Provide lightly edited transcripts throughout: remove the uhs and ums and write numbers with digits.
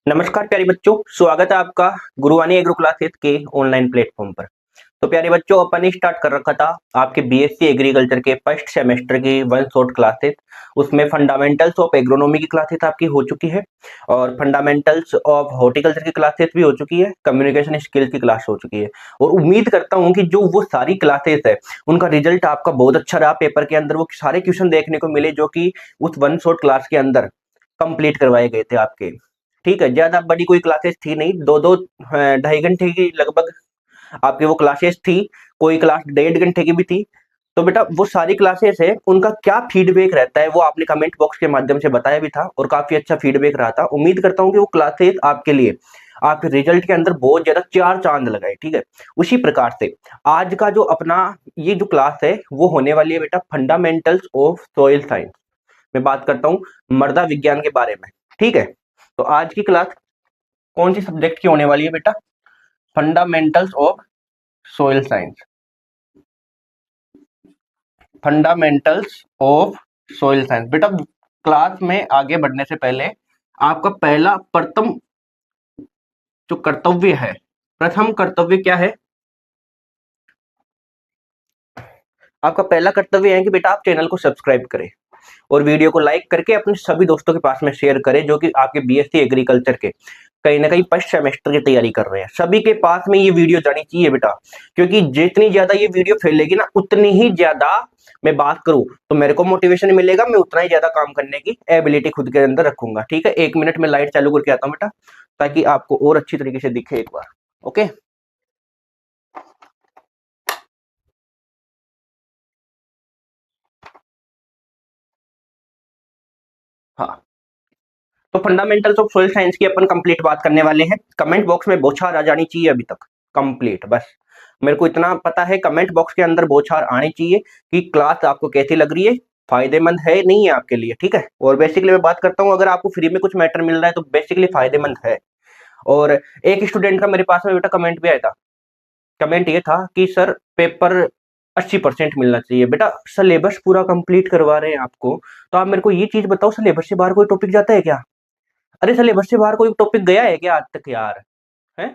नमस्कार प्यारे बच्चों, स्वागत है आपका गुरुवाणी एग्रो क्लासेस के ऑनलाइन प्लेटफॉर्म पर। तो प्यारे बच्चों, अपन ने स्टार्ट कर रखा था आपके बीएससी एग्रीकल्चर के फर्स्ट सेमेस्टर की वन शॉट क्लासेस। उसमें फंडामेंटल्स ऑफ एग्रोनॉमी की क्लासेस आपकी हो चुकी है और फंडामेंटल्स ऑफ हॉर्टिकल्चर की क्लासेस भी हो चुकी है, कम्युनिकेशन स्किल्स की क्लास हो चुकी है। और उम्मीद करता हूँ कि जो वो सारी क्लासेस है उनका रिजल्ट आपका बहुत अच्छा रहा। पेपर के अंदर वो सारे क्वेश्चन देखने को मिले जो कि उस वन शॉट क्लास के अंदर कंप्लीट करवाए गए थे आपके। ठीक है, ज्यादा बड़ी कोई क्लासेस थी नहीं, दो दो ढाई घंटे की लगभग आपकी वो क्लासेस थी। कोई क्लास 1.5 घंटे की भी थी। तो बेटा वो सारी क्लासेस है, उनका क्या फीडबैक रहता है वो आपने कमेंट बॉक्स के माध्यम से बताया भी था और काफी अच्छा फीडबैक रहा था। उम्मीद करता हूँ कि वो क्लासेस आपके लिए आपके रिजल्ट के अंदर बहुत ज्यादा चार चांद लगाए। ठीक है, उसी प्रकार से आज का जो अपना ये जो क्लास है वो होने वाली है बेटा फंडामेंटल्स ऑफ सॉइल साइंस। मैं बात करता हूँ मृदा विज्ञान के बारे में। ठीक है, तो आज की क्लास कौन सी सब्जेक्ट की होने वाली है बेटा? Fundamentals of soil science. Fundamentals of soil science बेटा, क्लास में आगे बढ़ने से पहले आपका पहला प्रथम जो कर्तव्य है, प्रथम कर्तव्य क्या है? आपका पहला कर्तव्य है कि बेटा आप चैनल को सब्सक्राइब करें और वीडियो को लाइक करके अपने सभी दोस्तों के पास में शेयर करें जो कि आपके बीएससी एग्रीकल्चर के कहीं ना कहीं फर्स्ट सेमेस्टर की तैयारी कर रहे हैं। सभी के पास में ये वीडियो जानी चाहिए बेटा, क्योंकि जितनी ज्यादा ये वीडियो फैलेगी ना उतनी ही ज्यादा मैं बात करूं तो मेरे को मोटिवेशन मिलेगा, मैं उतना ही ज्यादा काम करने की एबिलिटी खुद के अंदर रखूंगा। ठीक है, 1 मिनट में लाइट चालू करके आता हूं बेटा ताकि आपको और अच्छी तरीके से दिखे एक बार। ओके, हाँ, तो फंडामेंटल्स ऑफ सोइल साइंस की अपन कंप्लीट बात करने वाले हैं। कमेंट बॉक्स में बौछार आ जानी चाहिए अभी तक कंप्लीट, बस मेरे को इतना पता है। कमेंट बॉक्स के अंदर बौछार आनी चाहिए कि क्लास आपको कैसी लग रही है, फायदेमंद है नहीं है आपके लिए। ठीक है, और बेसिकली मैं बात करता हूँ, अगर आपको फ्री में कुछ मैटर मिल रहा है तो बेसिकली फायदेमंद है। और एक स्टूडेंट का मेरे पास में बेटा कमेंट भी आया था। कमेंट ये था कि सर पेपर 80% मिलना चाहिए। बेटा सिलेबस पूरा कंप्लीट करवा रहे हैं आपको, तो आप मेरे को ये चीज बताओ, सिलेबस से बाहर कोई टॉपिक जाता है क्या? अरे सिलेबस से बाहर कोई टॉपिक गया है क्या आज तक यार? है,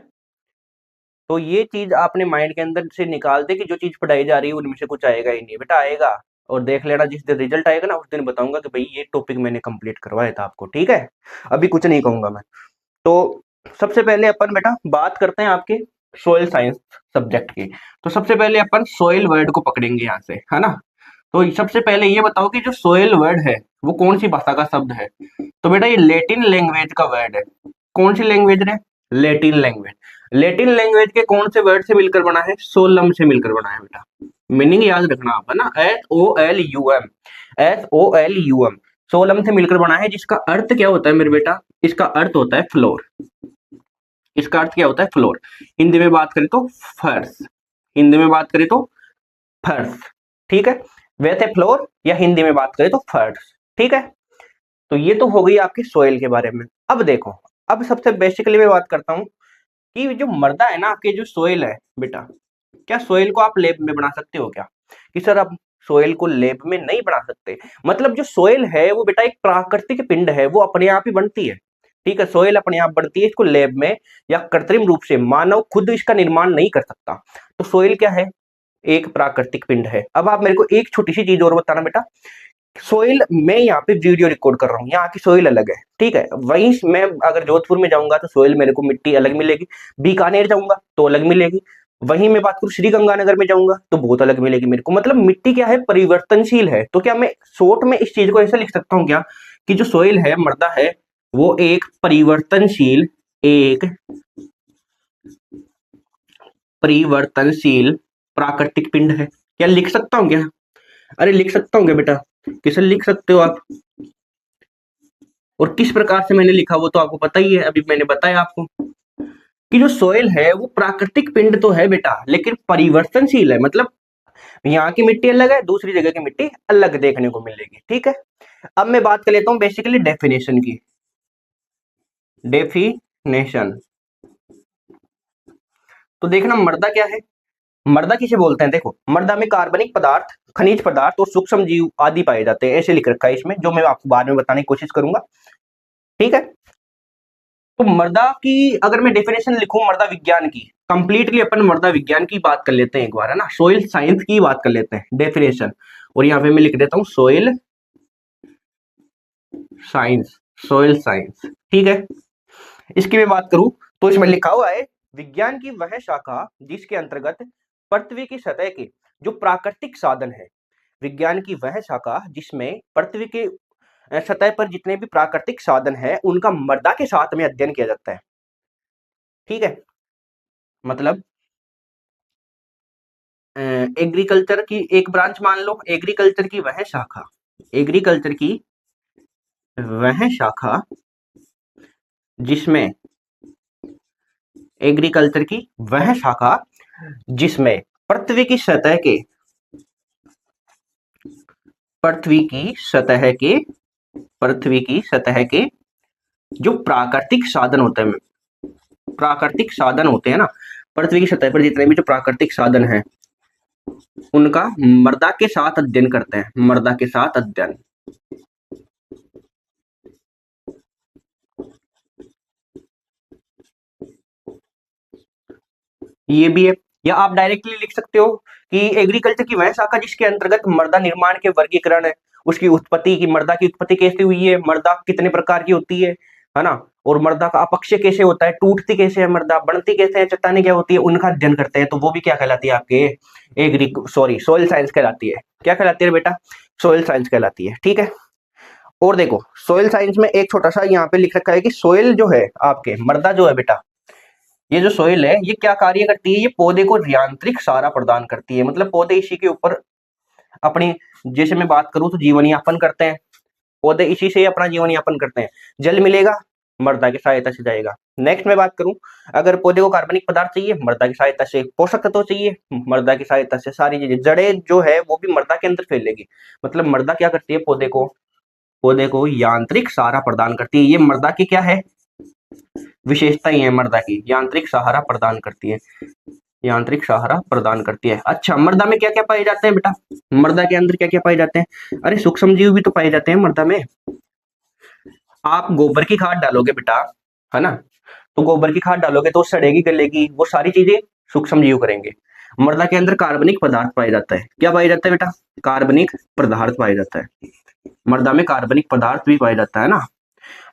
तो ये चीज आपने माइंड के अंदर से निकाल दे कि जो चीज पढ़ाई जा रही है उनमें से कुछ आएगा ही नहीं। बेटा आएगा, और देख लेना जिस दिन रिजल्ट आएगा ना उस दिन बताऊंगा कि भाई ये टॉपिक मैंने कंप्लीट करवाया था आपको। ठीक है, अभी कुछ नहीं कहूंगा मैं। तो सबसे पहले अपन बेटा बात करते हैं आपके सोइल साइंस सब्जेक्ट की। तो सबसे पहले अपन सोइल वर्ड को पकड़ेंगे यहाँ से, है ना। तो सबसे पहले ये बताओ कि जो सोइल वर्ड है वो कौन सी भाषा का शब्द है? तो बेटा ये लैटिन लैंग्वेज का वर्ड है। कौन सी लैंग्वेज है? Latin language. लैटिन लैंग्वेज के कौन से वर्ड से मिलकर बना है? सोलम से मिलकर बना है बेटा। मीनिंग याद रखना आप, है ना, SOLUM, SOLUM, सोलम से मिलकर बना है, जिसका अर्थ क्या होता है मेरे बेटा? इसका अर्थ होता है फ्लोर। इसका अर्थ क्या होता है? फ्लोर। हिंदी में बात करें तो फर्श। हिंदी में बात करें तो फर्श। ठीक है, वैसे फ्लोर या हिंदी में बात करें तो फर्श। ठीक है, तो ये तो हो गई आपकी सोइल के बारे में। अब देखो, अब सबसे बेसिकली मैं बात करता हूँ कि जो मृदा है ना, आपके जो सोइल है बेटा, क्या सोइल को आप लैब में बना सकते हो क्या? कि सर आप सोइल को लैब में नहीं बना सकते। मतलब जो सोइल है वो बेटा एक प्राकृतिक पिंड है, वो अपने आप ही बनती है। ठीक है, सोइल अपने आप बढ़ती है, इसको लैब में या कृत्रिम रूप से मानव खुद इसका निर्माण नहीं कर सकता। तो सोइल क्या है? एक प्राकृतिक पिंड है। अब आप मेरे को एक छोटी सी चीज और बताना बेटा, सोइल मैं यहाँ पे वीडियो रिकॉर्ड कर रहा हूँ, यहाँ की सोइल अलग है। ठीक है, वहीं मैं अगर जोधपुर में जाऊंगा तो सोइल मेरे को मिट्टी अलग मिलेगी, बीकानेर जाऊंगा तो अलग मिलेगी, वहीं मैं बात करूँ श्री गंगानगर में जाऊंगा तो बहुत अलग मिलेगी मेरे को। मतलब मिट्टी क्या है? परिवर्तनशील है। तो क्या मैं शॉर्ट में इस चीज को ऐसा लिख सकता हूँ क्या कि जो सोइल है, मृदा है, वो एक परिवर्तनशील प्राकृतिक पिंड है? क्या लिख सकता हूँ क्या? अरे लिख सकता हूँ क्या बेटा? किसे लिख सकते हो आप? और किस प्रकार से मैंने लिखा वो तो आपको पता ही है, अभी मैंने बताया आपको कि जो सोइल है वो प्राकृतिक पिंड तो है बेटा, लेकिन परिवर्तनशील है। मतलब यहाँ की मिट्टी अलग है, दूसरी जगह की मिट्टी अलग देखने को मिलेगी। ठीक है, अब मैं बात कर लेता हूँ बेसिकली डेफिनेशन की। डेफिनेशन, तो देखना मृदा क्या है। मृदा किसे बोलते हैं? देखो, मृदा में कार्बनिक पदार्थ, खनिज पदार्थ और सूक्ष्म जीव आदि पाए जाते हैं, ऐसे लिख रखा है इसमें, जो मैं आपको बाद में बताने की कोशिश करूंगा। ठीक है, तो मृदा की अगर मैं डेफिनेशन लिखूं मृदा विज्ञान की, कंप्लीटली अपन मृदा विज्ञान की बात कर लेते हैं एक बार, है ना, सोइल साइंस की बात कर लेते हैं डेफिनेशन। और यहाँ पे मैं लिख देता हूं सोइल साइंस, सोइल साइंस, ठीक है। इसकी मैं बात करूं तो इसमें लिखा हुआ है विज्ञान की वह शाखा जिसके अंतर्गत पृथ्वी की सतह के जो प्राकृतिक साधन है, विज्ञान की वह शाखा जिसमें पृथ्वी के सतह पर जितने भी प्राकृतिक साधन है उनका मृदा के साथ में अध्ययन किया जाता है, ठीक है। मतलब एग्रीकल्चर की एक ब्रांच मान लो, एग्रीकल्चर की वह शाखा, एग्रीकल्चर की वह शाखा जिसमें, एग्रीकल्चर की वह शाखा जिसमें पृथ्वी की सतह के, पृथ्वी की सतह के, पृथ्वी की सतह के जो प्राकृतिक साधन होते हैं, प्राकृतिक साधन होते हैं ना, पृथ्वी की सतह पर जितने भी जो प्राकृतिक साधन हैं उनका मृदा के साथ अध्ययन करते हैं, मृदा के साथ अध्ययन। ये भी है, या आप डायरेक्टली लिख सकते हो कि एग्रीकल्चर की वह शाखा जिसके अंतर्गत मृदा निर्माण के वर्गीकरण है, उसकी उत्पत्ति की, मृदा की उत्पत्ति कैसे हुई है, मृदा कितने प्रकार की होती है ना, और मृदा का अपक्षय कैसे होता है, टूटती कैसे है मृदा, बढ़ती कैसे है, चट्टानें क्या होती है, उनका अध्ययन करते हैं। तो वो भी क्या कहलाती है आपके सोइल साइंस कहलाती है। क्या कहलाती है बेटा? सोइल साइंस कहलाती है, ठीक है। और देखो सोइल साइंस में एक छोटा सा यहाँ पे लिख रखा है कि सोइल जो है आपके, मृदा जो है बेटा, ये जो सोइल है ये क्या कार्य करती है, ये पौधे को यांत्रिक सहारा प्रदान करती है। मतलब पौधे इसी के ऊपर अपनी, जैसे मैं बात करूं तो जीवन यापन करते हैं, पौधे इसी से अपना जीवन यापन करते हैं। जल मिलेगा, मृदा की सहायता से जाएगा। नेक्स्ट मैं बात करूं, अगर पौधे को कार्बनिक पदार्थ चाहिए, मृदा की सहायता से, पोषक तत्व चाहिए, मृदा की सहायता से, सारी चीजें, जड़ें जो है वो भी मृदा के अंदर फैलेगी। मतलब मृदा क्या करती है, पौधे को यांत्रिक सहारा प्रदान करती है। ये मृदा की क्या है, विशेषता ही है मृदा की, यांत्रिक सहारा प्रदान करती है, यांत्रिक सहारा प्रदान करती है। अच्छा, मृदा में क्या क्या पाए जाते हैं बेटा? मृदा के अंदर क्या क्या पाए जाते हैं? अरे सूक्ष्म जीव भी तो पाए जाते हैं मृदा में। आप गोबर की खाद डालोगे बेटा, है ना, तो गोबर की खाद डालोगे तो सड़ेगी, गलेगी, वो सारी चीजें सूक्ष्म जीव करेंगे। मृदा के अंदर कार्बनिक पदार्थ पाया जाता है। क्या पाया जाता है बेटा? कार्बनिक पदार्थ पाया जाता है। मृदा में कार्बनिक पदार्थ भी पाया जाता है ना,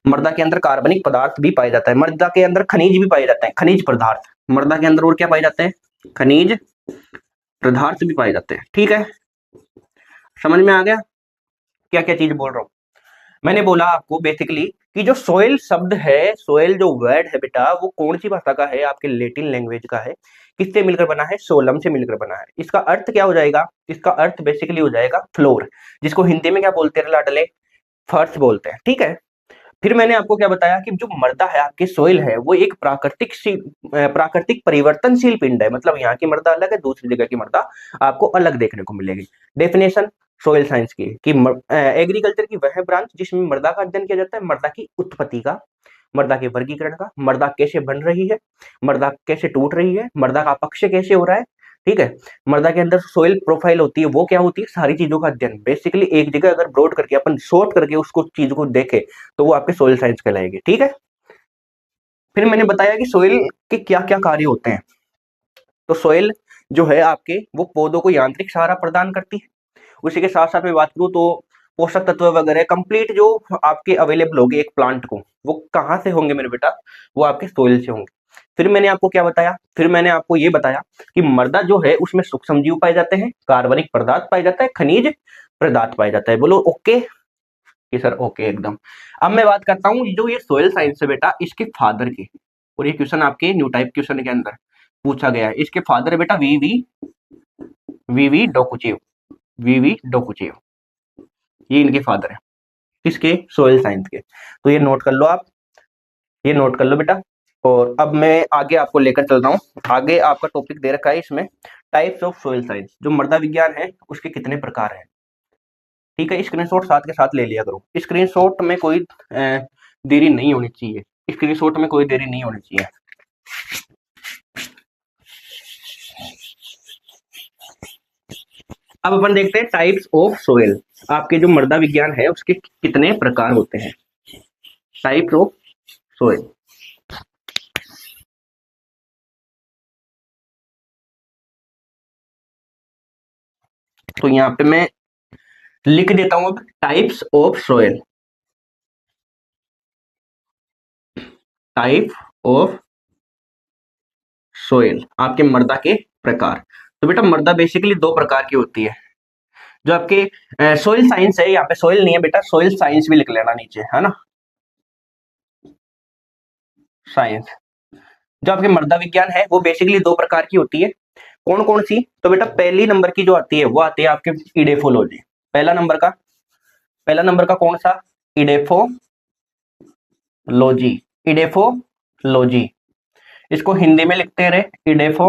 मृदा के अंदर कार्बनिक पदार्थ भी पाया जाता है। मृदा के अंदर खनिज भी पाए जाते हैं, खनिज पदार्थ मृदा के अंदर। और क्या पाए जाते हैं? खनिज पदार्थ भी पाए जाते हैं, ठीक है। समझ में आ गया क्या क्या चीज बोल रहा हूँ? मैंने बोला आपको बेसिकली कि जो सोइल शब्द है, सोइल जो वर्ड है बेटा, वो कौन सी भाषा का है? आपके लैटिन लैंग्वेज का है। किससे मिलकर बना है? सोलम से मिलकर बना है। इसका अर्थ क्या हो जाएगा? इसका अर्थ बेसिकली हो जाएगा फ्लोर, जिसको हिंदी में क्या बोलते हैं लाडले? फर्श बोलते हैं, ठीक है। फिर मैंने आपको क्या बताया कि जो मृदा है आपकी, सोइल है, वो एक प्राकृतिक परिवर्तनशील पिंड है। मतलब यहाँ की मृदा अलग है, दूसरी जगह की मृदा आपको अलग देखने को मिलेगी। डेफिनेशन सोइल साइंस की कि एग्रीकल्चर की वह ब्रांच जिसमें मृदा का अध्ययन किया जाता है, मृदा की उत्पत्ति का, मृदा के वर्गीकरण का, मृदा कैसे बन रही है, मृदा कैसे टूट रही है, मृदा का अपक्षय कैसे हो रहा है, ठीक है। मृदा के अंदर सोइल प्रोफाइल होती है, वो क्या होती है, सारी चीजों का अध्ययन। बेसिकली एक जगह अगर ब्रॉड करके अपन शॉर्ट करके उसको चीज को देखे तो वो आपके सोइल साइंस कहलाएगी, ठीक है। फिर मैंने बताया कि सोइल के क्या क्या कार्य होते हैं। तो सोइल जो है आपके, वो पौधों को यांत्रिक सहारा प्रदान करती है। उसी के साथ साथ मैं बात करूँ तो पोषक तत्व वगैरह कंप्लीट जो आपके अवेलेबल होंगे एक प्लांट को, वो कहाँ से होंगे मेरे बेटा? वो आपके सोइल से होंगे। फिर मैंने आपको क्या बताया? फिर मैंने आपको ये बताया कि मृदा जो है उसमें सूक्ष्म जीव पाए जाते हैं, कार्बनिक पदार्थ पाए जाता है, खनिज पदार्थ पाए जाता है। बोलो ओके कि सर ओके एकदम। अब मैं बात करता हूँ जो ये सोइल साइंस है बेटा, इसके फादर की। और ये क्वेश्चन आपके न्यू टाइप क्वेश्चन के अंदर पूछा गया है। इसके फादर है बेटा वीवी डोकुचेव, वीवी डोकुचेव, ये इनके फादर है। किसके? सोइल साइंस के। तो ये नोट कर लो आप, ये नोट कर लो बेटा। और अब मैं आगे आपको लेकर चल रहा हूँ। आगे आपका टॉपिक दे रखा है इसमें, टाइप्स ऑफ सोइल साइंस। जो मृदा विज्ञान है उसके कितने प्रकार हैं, ठीक है। स्क्रीनशॉट साथ के साथ ले लिया करो। स्क्रीनशॉट में कोई देरी नहीं होनी चाहिए, स्क्रीनशॉट में कोई देरी नहीं होनी चाहिए। अब अपन देखते हैं टाइप्स ऑफ सोइल। आपके जो मृदा विज्ञान है उसके कितने प्रकार होते हैं, टाइप्स ऑफ सोइल। तो यहाँ पे मैं लिख देता हूं अब types of soil, type of soil, आपके मृदा के प्रकार। तो बेटा मृदा बेसिकली दो प्रकार की होती है, जो आपके सोइल साइंस है, यहाँ पे सोइल नहीं है बेटा, सोइल साइंस भी लिख लेना नीचे, है ना, साइंस। जो आपके मृदा विज्ञान है वो बेसिकली दो प्रकार की होती है। कौन कौन सी? तो बेटा पहली नंबर की जो आती है वो आती है आपके इडेफोलॉजी। पहला नंबर का कौन सा? इडेफोलॉजी। इडेफोलॉजी, इसको हिंदी में लिखते हैं रे इडेफो,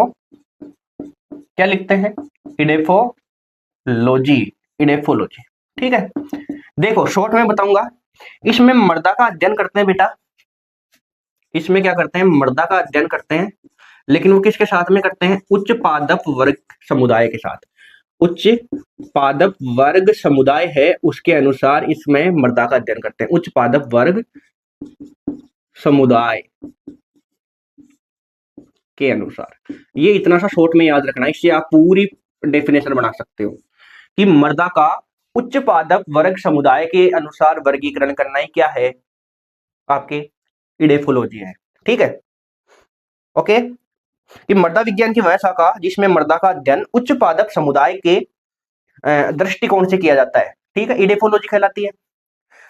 क्या लिखते हैं? Edaphology, edaphology. ठीक है, देखो शॉर्ट में बताऊंगा, इसमें मृदा का अध्ययन करते हैं बेटा, इसमें क्या करते हैं? मृदा का अध्ययन करते हैं, लेकिन वो किसके साथ में करते हैं? उच्च पादप वर्ग समुदाय के साथ। उच्च पादप वर्ग समुदाय है उसके अनुसार इसमें मृदा का अध्ययन करते हैं, उच्च पादप वर्ग समुदाय के अनुसार। ये इतना सा शॉर्ट में याद रखना है, इससे आप पूरी डेफिनेशन बना सकते हो कि मृदा का उच्च पादप वर्ग समुदाय के अनुसार वर्गीकरण करना ही क्या है? आपके इडेफोलॉजी है। ठीक है, ओके। कि मृदा विज्ञान की वह शाखा जिसमें मृदा का अध्ययन उच्च पादप समुदाय के दृष्टिकोण से किया जाता है, ठीक है, इडेफोलॉजी कहलाती है।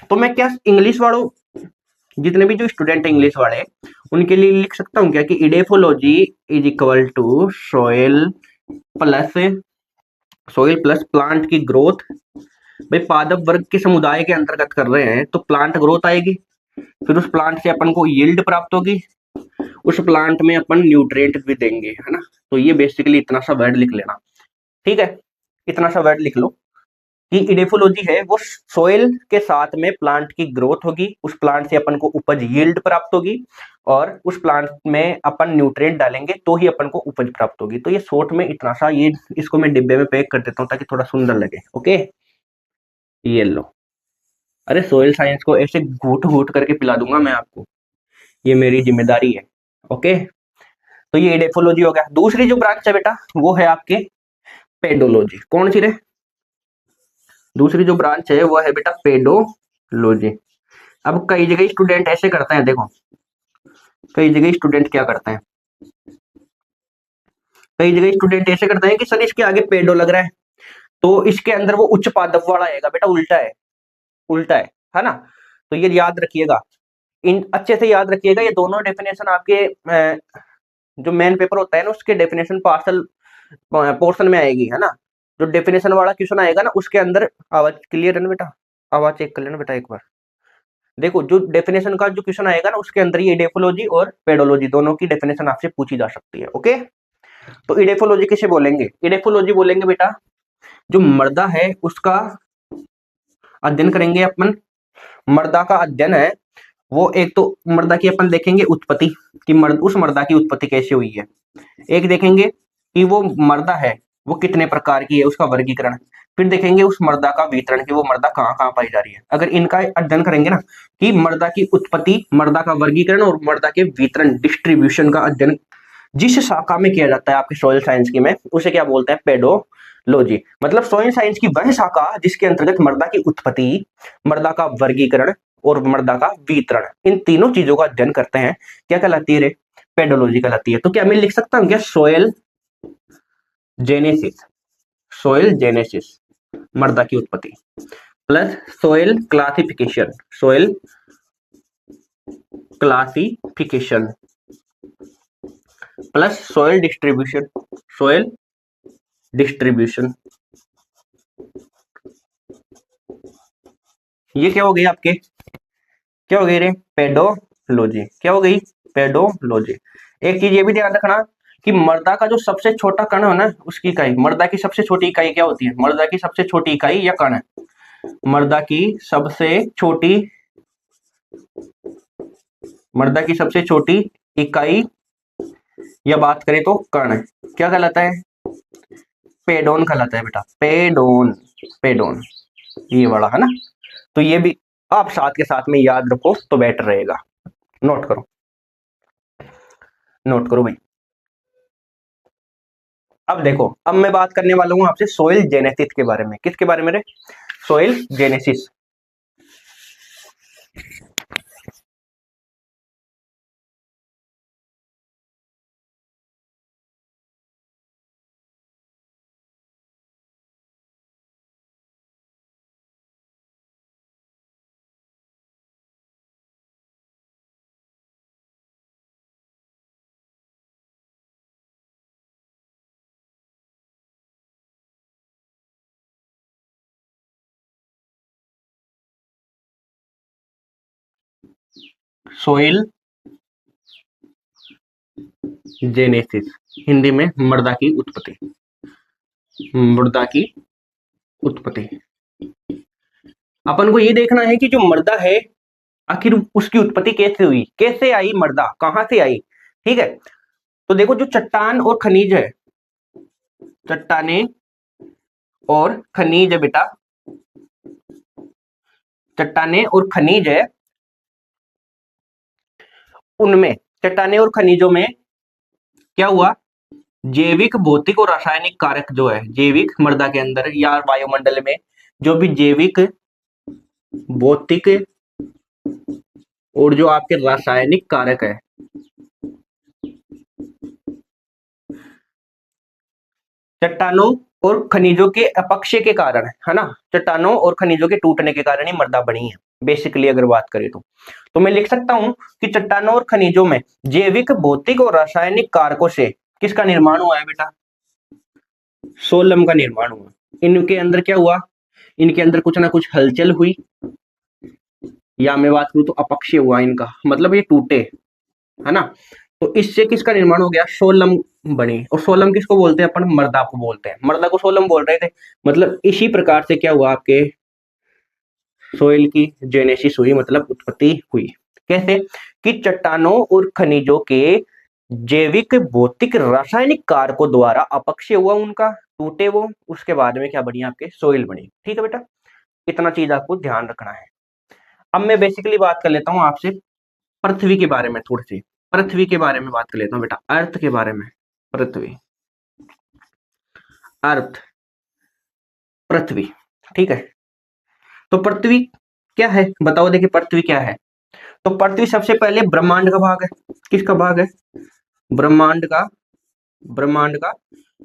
तो मैं क्या इंग्लिश वालों, जितने भी जो स्टूडेंट है इंग्लिश वाले, उनके लिए लिख सकता हूं क्या कि edaphology is equal to plus soil plus plant की ग्रोथ। भाई पादप वर्ग के समुदाय के अंतर्गत कर रहे हैं तो प्लांट ग्रोथ आएगी, फिर उस प्लांट से अपन को यील्ड प्राप्त होगी, उस प्लांट में अपन न्यूट्रिएंट भी देंगे, है ना। तो ये बेसिकली इतना सा वर्ड लिख लेना, ठीक है, इतना सा वर्ड लिख लो कि इडेफोलॉजी है वो सोइल के साथ में प्लांट की ग्रोथ होगी, उस प्लांट से अपन को उपज यील्ड प्राप्त होगी, और उस प्लांट में अपन न्यूट्रिएंट डालेंगे तो ही अपन को उपज प्राप्त होगी। तो ये शॉर्ट में इतना सा, ये इसको मैं डिब्बे में पैक कर देता हूँ ताकि थोड़ा सुंदर लगे। ओके, ये लो, अरे सोइल साइंस को ऐसे घूट घूट करके पिला दूंगा मैं आपको, ये मेरी जिम्मेदारी है। ओके, तो ये इडेफोलॉजी हो गया। दूसरी जो ब्रांच है बेटा वो है आपके पेडोलॉजी। कौन सी रे? दूसरी जो ब्रांच है वो है बेटा पेडोलॉजी। अब कई जगह स्टूडेंट ऐसे करते हैं, देखो कई जगह स्टूडेंट क्या करते हैं, कई जगह स्टूडेंट ऐसे करते हैं कि सर इसके आगे पेडो लग रहा है तो इसके अंदर वो उच्च पादप वाला आएगा। बेटा उल्टा है, उल्टा है ना। तो ये याद रखिएगा, इन अच्छे से याद रखिएगा, ये दोनों डेफिनेशन आपके जो मेन पेपर होता है ना उसके डेफिनेशन पार्सल पोर्शन में आएगी, है ना। जो डेफिनेशन वाला क्वेश्चन आएगा ना उसके अंदर, आवाज क्लियर है ना बेटा? आवाज चेक कर लेना बेटा एक बार। देखो जो डेफिनेशन का जो क्वेश्चन आएगा ना उसके अंदर ये इडेफोलॉजी और पेडोलॉजी दोनों की डेफिनेशन आपसे पूछी जा सकती है। ओके, तो इडेफोलॉजी किसे बोलेंगे? इडेफोलॉजी बोलेंगे बेटा जो मृदा है उसका अध्ययन करेंगे अपन। मृदा का अध्ययन है वो एक तो मृदा की अपन देखेंगे उत्पत्ति कि उस मृदा की उत्पत्ति कैसे हुई है, एक देखेंगे कि वो मृदा है वो कितने प्रकार की है उसका वर्गीकरण, फिर देखेंगे उस मृदा का वितरण कि वो मृदा कहाँ कहाँ पाई जा रही है। अगर इनका अध्ययन करेंगे ना कि मृदा की उत्पत्ति, मृदा का वर्गीकरण और मृदा के वितरण डिस्ट्रीब्यूशन का अध्ययन जिस शाखा में किया जाता है आपके सोइल साइंस की में, उसे क्या बोलते हैं? पेडोलॉजी। मतलब सोइल साइंस की वह शाखा जिसके अंतर्गत मृदा की उत्पत्ति, मृदा का वर्गीकरण और मृदा का वितरण, इन तीनों चीजों का अध्ययन करते हैं, क्या कहलाती है रे? पेडोलॉजी कहलाती है। तो क्या मैं लिख सकता हूँ क्या सोइल जेनेसिस, सोइल जेनेसिस मृदा की उत्पत्ति, plus soil classification, soil classification plus soil distribution, soil distribution. ये क्या हो गई आपके? क्या हो गई रे? पेडोलॉजी। क्या हो गई? पेडोलॉजी। एक चीज ये भी ध्यान रखना कि मृदा का जो सबसे छोटा कण है ना उसकी इकाई, मृदा की सबसे छोटी इकाई क्या होती है? मृदा की सबसे छोटी इकाई या कण है? मृदा की सबसे छोटी, मृदा की सबसे छोटी इकाई या बात करें तो कण है, क्या कहलाता है? पेडोन कहलाता है बेटा, पेडोन, पेडोन ये वाला, है ना। तो ये भी आप साथ के साथ में याद रखो तो बेटर रहेगा। नोट करो, नोट करो भाई। अब देखो, अब मैं बात करने वाला हूं आपसे सोइल जेनेसिस के बारे में। किसके बारे में रे? Soil genesis. Soil genesis, Hindi में मृदा की उत्पत्ति। मृदा की उत्पत्ति। अपन को ये देखना है कि जो मृदा है, आखिर उसकी उत्पत्ति कैसे हुई, कैसे आई मृदा, कहां से आई। ठीक है, तो देखो, जो चट्टान और खनिज है, चट्टाने और खनिज है बेटा, चट्टाने और खनिज है, उनमें, चट्टाने और खनिजों में क्या हुआ, जैविक, भौतिक और रासायनिक कारक जो है, जैविक, मृदा के अंदर या वायुमंडल में जो भी जैविक, भौतिक और जो आपके रासायनिक कारक है, चट्टानों और खनिजों के अपक्षय के कारण, है ना, चट्टानों और खनिजों के टूटने के कारण ही मृदा बनी है। बेसिकली अगर बात करें तो मैं लिख सकता हूं कि चट्टानों और खनिजों में जैविक, भौतिक और रासायनिक कारकों से किसका निर्माण हुआ है बेटा? सोलम का निर्माण हुआ। इनके अंदर क्या हुआ, इनके अंदर कुछ ना कुछ हलचल हुई, या मैं बात करूं तो अपक्षय हुआ इनका, मतलब ये टूटे, है ना। तो इससे किसका निर्माण हो गया? सोलम बनी। और सोलम किसको बोलते हैं? अपन मृदा को बोलते हैं। मृदा को सोलम बोल रहे थे, मतलब इसी प्रकार से क्या हुआ, आपके सोइल की जेनेसिस हुई, मतलब उत्पत्ति हुई। कैसे? कि चट्टानों और खनिजों के जैविक, भौतिक, रासायनिक कारकों द्वारा अपक्षय हुआ उनका, टूटे वो, उसके बाद में क्या बनी? आपके सोइल बनी। ठीक है बेटा, इतना चीज आपको ध्यान रखना है। अब मैं बेसिकली बात कर लेता हूं आपसे पृथ्वी के बारे में, थोड़ी सी पृथ्वी के बारे में बात कर लेता हूं बेटा, अर्थ के बारे में। पृथ्वी, अर्थ, पृथ्वी। ठीक है, तो पृथ्वी क्या है बताओ, देखिए पृथ्वी क्या है। तो पृथ्वी सबसे पहले ब्रह्मांड का भाग है। किसका भाग है? ब्रह्मांड का, ब्रह्मांड का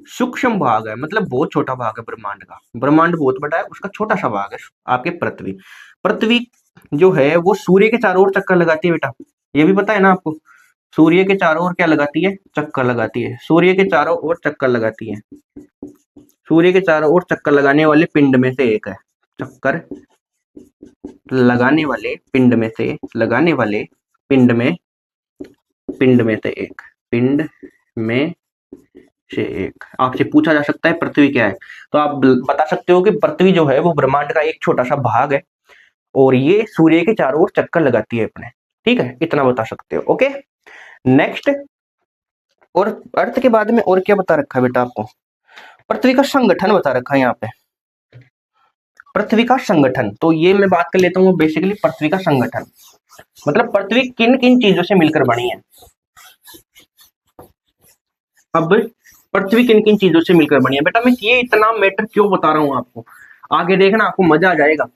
सूक्ष्म भाग है, मतलब बहुत छोटा भाग है ब्रह्मांड का। ब्रह्मांड बहुत बड़ा है, उसका छोटा सा भाग है आपके पृथ्वी। पृथ्वी जो है वो सूर्य के चारों ओर चक्कर लगाती है बेटा, ये भी पता है ना आपको। सूर्य के चारों ओर क्या लगाती है? चक्कर लगाती है। सूर्य के चारों ओर चक्कर लगाती है। सूर्य के चारों ओर चक्कर लगाने वाले पिंड में से एक है। चक्कर लगाने वाले पिंड में से, लगाने वाले पिंड में, पिंड में से एक, पिंड में से एक। आपसे पूछा जा सकता है पृथ्वी क्या है, तो आप बता सकते हो कि पृथ्वी जो है वो ब्रह्मांड का एक छोटा सा भाग है, और ये सूर्य के चारों ओर चक्कर लगाती है अपने। ठीक है, इतना बता सकते हो। Okay, next. और अर्थ के बाद में और क्या बता रखा है बेटा आपको? पृथ्वी का संगठन बता रखा है यहाँ पे। पृथ्वी का संगठन, तो ये मैं बात कर लेता हूँ बेसिकली पृथ्वी का संगठन, मतलब पृथ्वी किन किन चीजों से मिलकर बनी है। अब पृथ्वी किन किन चीजों से मिलकर बनी है बेटा, मैं ये इतना मैटर क्यों बता रहा हूँ आपको, आगे देखना आपको मजा आ जाएगा।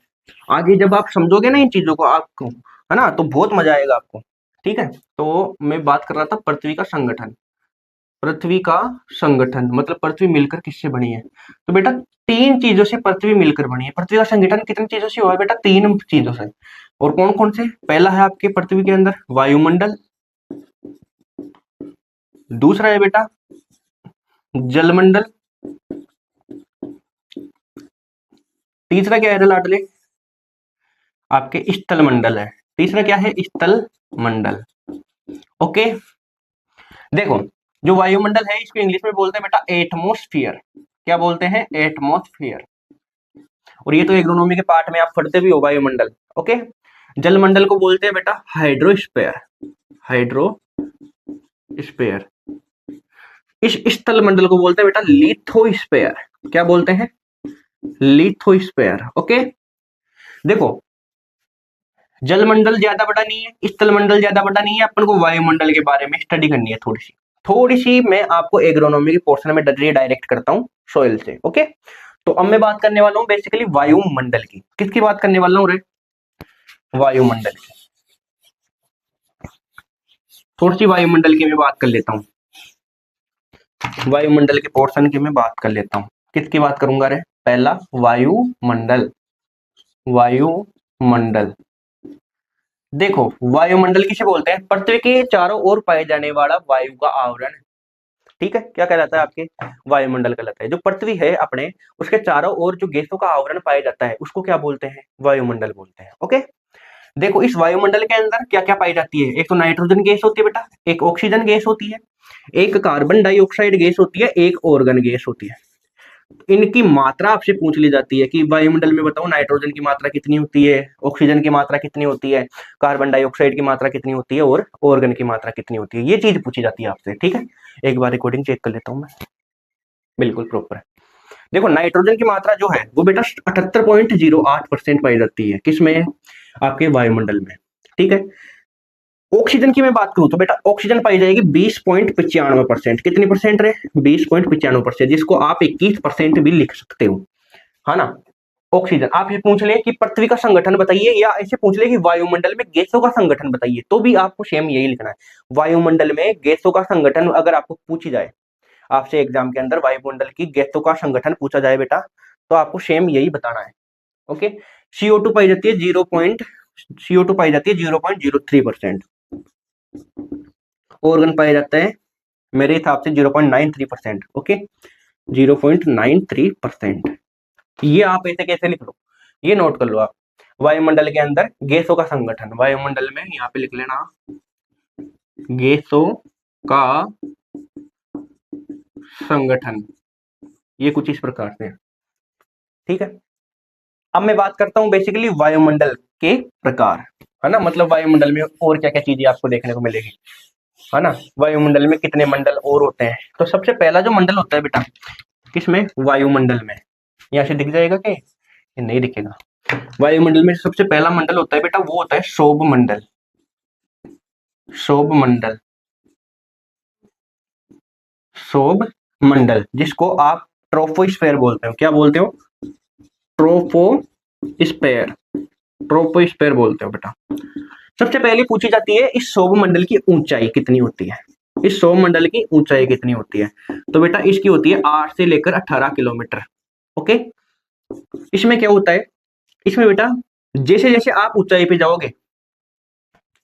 आगे जब आप समझोगे ना इन चीजों को आपको, है ना, तो बहुत मजा आएगा आपको। ठीक है, तो मैं बात कर रहा था पृथ्वी का संगठन। पृथ्वी का संगठन मतलब पृथ्वी मिलकर किससे बनी है? तो बेटा तीन चीजों से पृथ्वी मिलकर बनी है। पृथ्वी का संगठन कितनी चीजों से हुआ है बेटा? तीन चीजों से। और कौन कौन से? पहला है आपके पृथ्वी के अंदर वायुमंडल, दूसरा है बेटा जलमंडल, तीसरा क्या है लाडले? आपके स्थल मंडल है। तीसरा क्या है? स्थल मंडल। ओके, देखो, जो वायुमंडल है इसको इंग्लिश में बोलते हैं बेटा एटमोस्फियर। क्या बोलते हैं? एटमोस्फियर। और ये तो एग्रोनॉमी के पार्ट में आप पढ़ते भी हो, वायुमंडल। ओके, जलमंडल को बोलते हैं बेटा हाइड्रोस्फीयर। हाइड्रोस्फीयर। इस स्थल मंडल को बोलते हैं बेटा लिथोस्फीयर। क्या बोलते हैं? लिथोस्फीयर। ओके, देखो, जलमंडल ज्यादा बड़ा नहीं है, स्थल मंडल ज्यादा बड़ा नहीं है, अपन को वायुमंडल के बारे में स्टडी करनी है थोड़ी सी। थोड़ी सी मैं आपको एग्रोनॉमी के पोर्शन में डायरेक्ट करता हूँ सोइल से। ओके, तो अब मैं बात करने वाला हूँ बेसिकली वायुमंडल की। किसकी बात करने वाला हूँ रे? वायुमंडल की। थोड़ी सी वायुमंडल की मैं बात कर लेता हूँ, वायुमंडल के पोर्शन की मैं बात कर लेता हूँ। किसकी बात करूंगा रे? पहला वायुमंडल। वायुमंडल देखो, वायुमंडल किसे बोलते हैं? पृथ्वी के चारों ओर पाए जाने वाला वायु का आवरण। ठीक है, क्या कहलाता है आपके? वायुमंडल कहलाता है। जो पृथ्वी है अपने, उसके चारों ओर जो गैसों का आवरण पाया जाता है उसको क्या बोलते हैं? वायुमंडल बोलते हैं। ओके, देखो इस वायुमंडल के अंदर क्या क्या पाई जाती है? एक तो नाइट्रोजन गैस होती है बेटा, एक ऑक्सीजन गैस होती है, एक कार्बन डाइऑक्साइड गैस होती है, एक ऑर्गन गैस होती है। इनकी मात्रा आपसे पूछ ली जाती है कि वायुमंडल में बताओ नाइट्रोजन की मात्रा कितनी होती है, ऑक्सीजन की मात्रा कितनी होती है, कार्बन डाइऑक्साइड की मात्रा कितनी होती है और ऑर्गन की मात्रा कितनी होती है। ये चीज पूछी जाती है आपसे। ठीक है, एक बार रिकॉर्डिंग चेक कर लेता हूं मैं, बिल्कुल प्रॉपर है। देखो नाइट्रोजन की मात्रा जो है वो बेटा 78.08% पाई जाती है। किसमें? आपके वायुमंडल में। ठीक है, ऑक्सीजन की मैं बात करूं तो बेटा ऑक्सीजन पाई जाएगी 20.95%। कितनी परसेंट रे? 20.95%, जिसको आप 21% भी लिख सकते हो, है ना। ऑक्सीजन आप ये पूछ ले कि पृथ्वी का संगठन बताइए, या ऐसे पूछ ले कि वायुमंडल में गैसों का संगठन बताइए, तो भी आपको सेम यही लिखना है। वायुमंडल में गैसों का संगठन अगर आपको पूछी जाए, आपसे एग्जाम के अंदर वायुमंडल की गैसों का संगठन पूछा जाए बेटा, तो आपको सेम यही बताना है। ओके, CO2 पाई जाती है 0.03%। ऑर्गन पाया जाता है मेरे हिसाब से 0.93%। ओके, 0.93%। ये आप ऐसे कैसे लिख लो, ये नोट कर लो आप। वायुमंडल के अंदर गैसों का संगठन, वायुमंडल में यहाँ पे लिख लेना गैसों का संगठन, ये कुछ इस प्रकार से। ठीक है, अब मैं बात करता हूं बेसिकली वायुमंडल के प्रकार, है ना। मतलब वायुमंडल में और क्या क्या चीजें आपको देखने को मिलेगी, है ना। वायुमंडल में कितने मंडल और होते हैं? तो सबसे पहला जो मंडल होता है बेटा किसमें? वायुमंडल में। यहाँ से दिख जाएगा कि नहीं दिखेगा? वायुमंडल में सबसे पहला मंडल होता है बेटा, वो होता है शोभ मंडल। शोभ मंडल, शोभ मंडल, जिसको आप ट्रोपोस्फेयर बोलते हो। क्या बोलते हो? ट्रोपोस्फेयर, ट्रोपोस्फेयर बोलते हो बेटा। सबसे पहले पूछी जाती है इस शोभ मंडल की ऊंचाई कितनी होती है? इस शोभ मंडल की ऊंचाई कितनी होती है? तो बेटा इसकी होती है 8 से लेकर 18 किलोमीटर। ओके, इसमें क्या होता है? इसमें बेटा जैसे जैसे आप ऊंचाई पे जाओगे,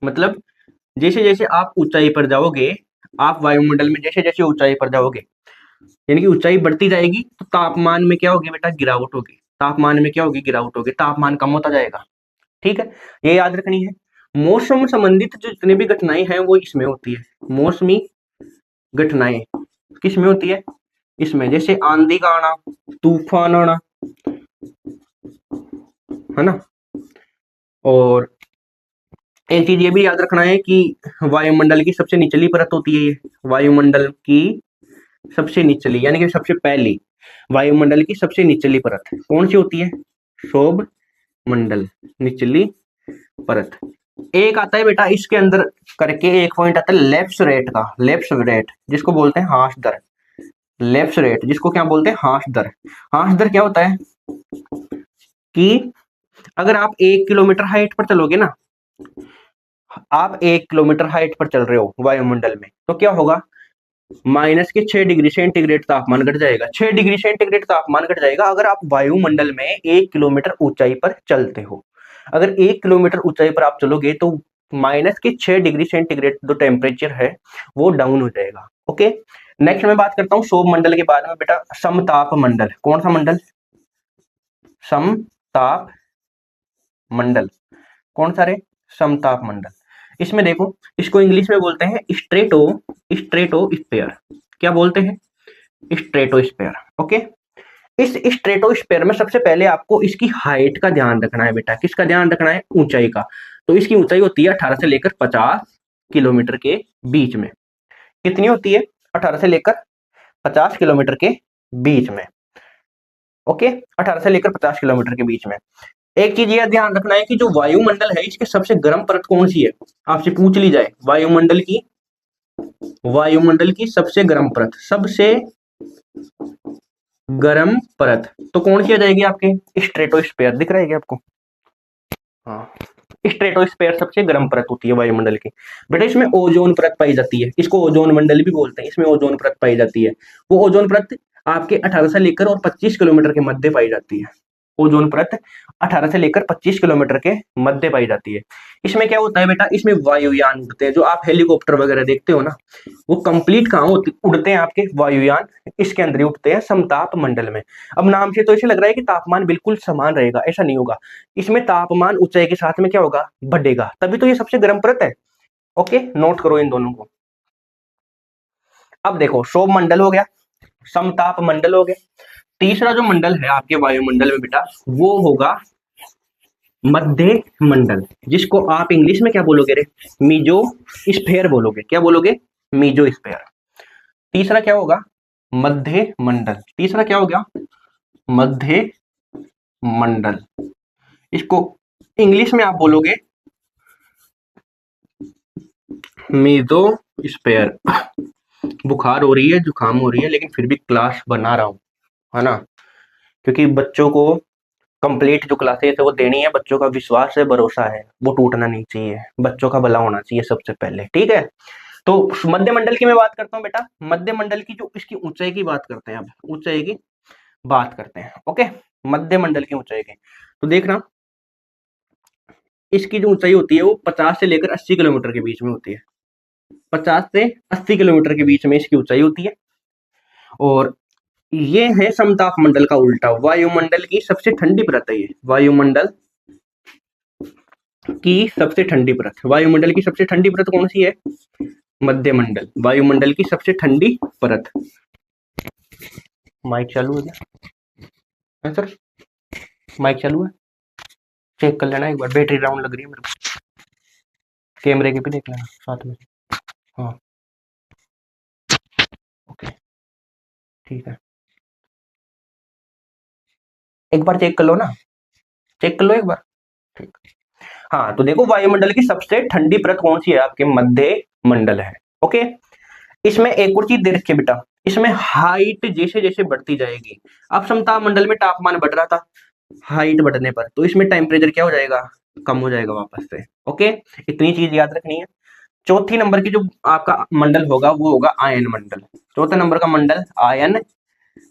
मतलब जैसे जैसे आप ऊंचाई पर जाओगे, आप वायुमंडल में जैसे जैसे ऊंचाई पर जाओगे, यानी कि ऊंचाई बढ़ती जाएगी, तो तापमान में क्या होगी बेटा? गिरावट होगी। तापमान में क्या होगी? गिरावट होगी। तापमान कम होता जाएगा। ठीक है, ये याद रखनी है। मौसम संबंधित जो जितनी भी घटनाएं हैं वो इसमें होती है। मौसमी घटनाएं किस में होती है? इसमें, जैसे आंधी का आना, तूफान आना, है ना। और एक चीज ये भी याद रखना है कि वायुमंडल की सबसे निचली परत होती है ये। वायुमंडल की सबसे निचली, यानी कि सबसे पहली वायुमंडल की सबसे निचली परत कौन सी होती है? शोभ मंडल, निचली परत। एक आता है बेटा इसके अंदर करके एक पॉइंट आता है लेफ्ट रेट का, लेफ्ट रेट जिसको बोलते हैं हांस दर। लेफ्ट रेट जिसको क्या बोलते हैं? हांस दर। हांस दर क्या होता है कि अगर आप 1 किलोमीटर हाइट पर चलोगे ना, आप 1 किलोमीटर हाइट पर चल रहे हो वायुमंडल में, तो क्या होगा? -6 डिग्री सेंटीग्रेड तापमान घट जाएगा। 6 डिग्री सेंटीग्रेड तापमान घट जाएगा अगर आप वायुमंडल में 1 किलोमीटर ऊंचाई पर चलते हो। अगर 1 किलोमीटर ऊंचाई पर आप चलोगे तो -6 डिग्री सेंटीग्रेड जो टेम्परेचर है वो डाउन हो जाएगा। ओके, नेक्स्ट मैं बात करता हूँ शोभ मंडल के बाद में बेटा समताप मंडल। कौन सा मंडल? समताप मंडल। कौन सा रे? समताप मंडल। इसमें देखो, इसको इंग्लिश में बोलते हैं स्ट्रेटोस्फेयर। क्या बोलते हैं? स्ट्रेटोस्फेयर। ओके, इस स्ट्रेटोस्फेयर में सबसे पहले आपको इसकी हाइट का ध्यान रखना है बेटा। किसका ध्यान रखना है? ऊंचाई का। तो इसकी ऊंचाई होती है 18 से लेकर 50 किलोमीटर के बीच में। कितनी होती है? 18 से लेकर 50 किलोमीटर के बीच में। ओके, 18 से लेकर 50 किलोमीटर के बीच में। एक चीज यह ध्यान रखना है कि जो वायुमंडल है इसके सबसे गर्म परत कौन सी है? आपसे पूछ ली जाए वायुमंडल की वायुमंडल की सबसे गर्म परत, सबसे गर्म परत तो कौन सी आ जाएगी आपके? स्ट्रेटोस्फेयर दिख रहा है क्या आपको? हाँ, स्ट्रेटोस्फेयर सबसे गर्म परत होती है वायुमंडल की। बेटा इसमें ओजोन परत पाई जाती है, इसको ओजोन मंडल भी बोलते हैं। इसमें ओजोन परत पाई जाती है। वो ओजोन परत आपके 18 से लेकर और 25 किलोमीटर के मध्य पाई जाती है। ओजोन परत 18 से लेकर 25 किलोमीटर के मध्य पाई जाती है। इसमें क्या होता है बेटा, इसमें वायुयान उड़ते हैं। जो आप हेलीकॉप्टर वगैरह देखते हो ना, वो कंप्लीट कहाँ उड़ते हैं आपके? वायुयान इसके अंदर ही उड़ते हैं, समताप मंडल में। अब नाम से तो ऐसे लग रहा है कि तापमान बिल्कुल समान रहेगा, ऐसा नहीं होगा। इसमें तापमान ऊंचाई के साथ में क्या होगा? बढ़ेगा, तभी तो ये सबसे गर्म परत है। ओके, नोट करो इन दोनों को। अब देखो, शोभ मंडल हो गया, समताप मंडल हो गया। तीसरा जो मंडल है आपके वायुमंडल में बेटा, वो होगा मध्य मंडल, जिसको आप इंग्लिश में क्या बोलोगे रे? मीजो स्फेयर बोलोगे। क्या बोलोगे? Mesosphere. तीसरा क्या होगा? मध्य मंडल। तीसरा क्या हो गया? मध्य मंडल। इसको इंग्लिश में आप बोलोगे मीजो स्फेयर। बुखार हो रही है, जुकाम हो रही है, लेकिन फिर भी क्लास बना रहा हूं, है ना, क्योंकि बच्चों को कंप्लीट जो क्लासेस है वो देनी है। बच्चों का विश्वास है, भरोसा है, वो टूटना नहीं चाहिए। बच्चों का भला होना चाहिए सबसे पहले, ठीक है। तो मध्य मंडल की मैं बात करता हूँ बेटा। मध्य मंडल की जो इसकी ऊंचाई की बात करते हैं, अब ऊंचाई की बात करते हैं। ओके, मध्य मंडल की ऊंचाई की तो देखना, इसकी जो ऊंचाई होती है वो 50 से लेकर 80 किलोमीटर के बीच में होती है। 50 से 80 किलोमीटर के बीच में इसकी ऊंचाई होती है। और ये है समताप मंडल का उल्टा, वायुमंडल की सबसे ठंडी परत है ये। वायुमंडल की सबसे ठंडी परत, वायुमंडल की सबसे ठंडी परत कौन सी है? मध्य मंडल। वायुमंडल की सबसे ठंडी परत। माइक चालू है क्या सर? माइक चालू है? चेक कर लेना एक बार, बैटरी डाउन लग रही है मेरे को। कैमरे के भी देख लेना साथ में। हाँ, ओके, ठीक है। एक बार चेक कर लो ना, चेक कर लो एक बार। ठीक। हाँ, तो देखो वायुमंडल की सबसे ठंडी परत कौन सी है? आपके मध्य मंडल है। ओके, इसमें एक और चीज दे रखी है बेटा, इसमें हाइट जैसे जैसे बढ़ती जाएगी, अब समताप मंडल में तापमान बढ़ रहा था, हाइट बढ़ने पर तो इसमें टेम्परेचर क्या हो जाएगा? कम हो जाएगा वापस से। ओके, इतनी चीज याद रखनी है। चौथी नंबर की जो आपका मंडल होगा वो होगा आयन मंडल। चौथे नंबर का मंडल आयन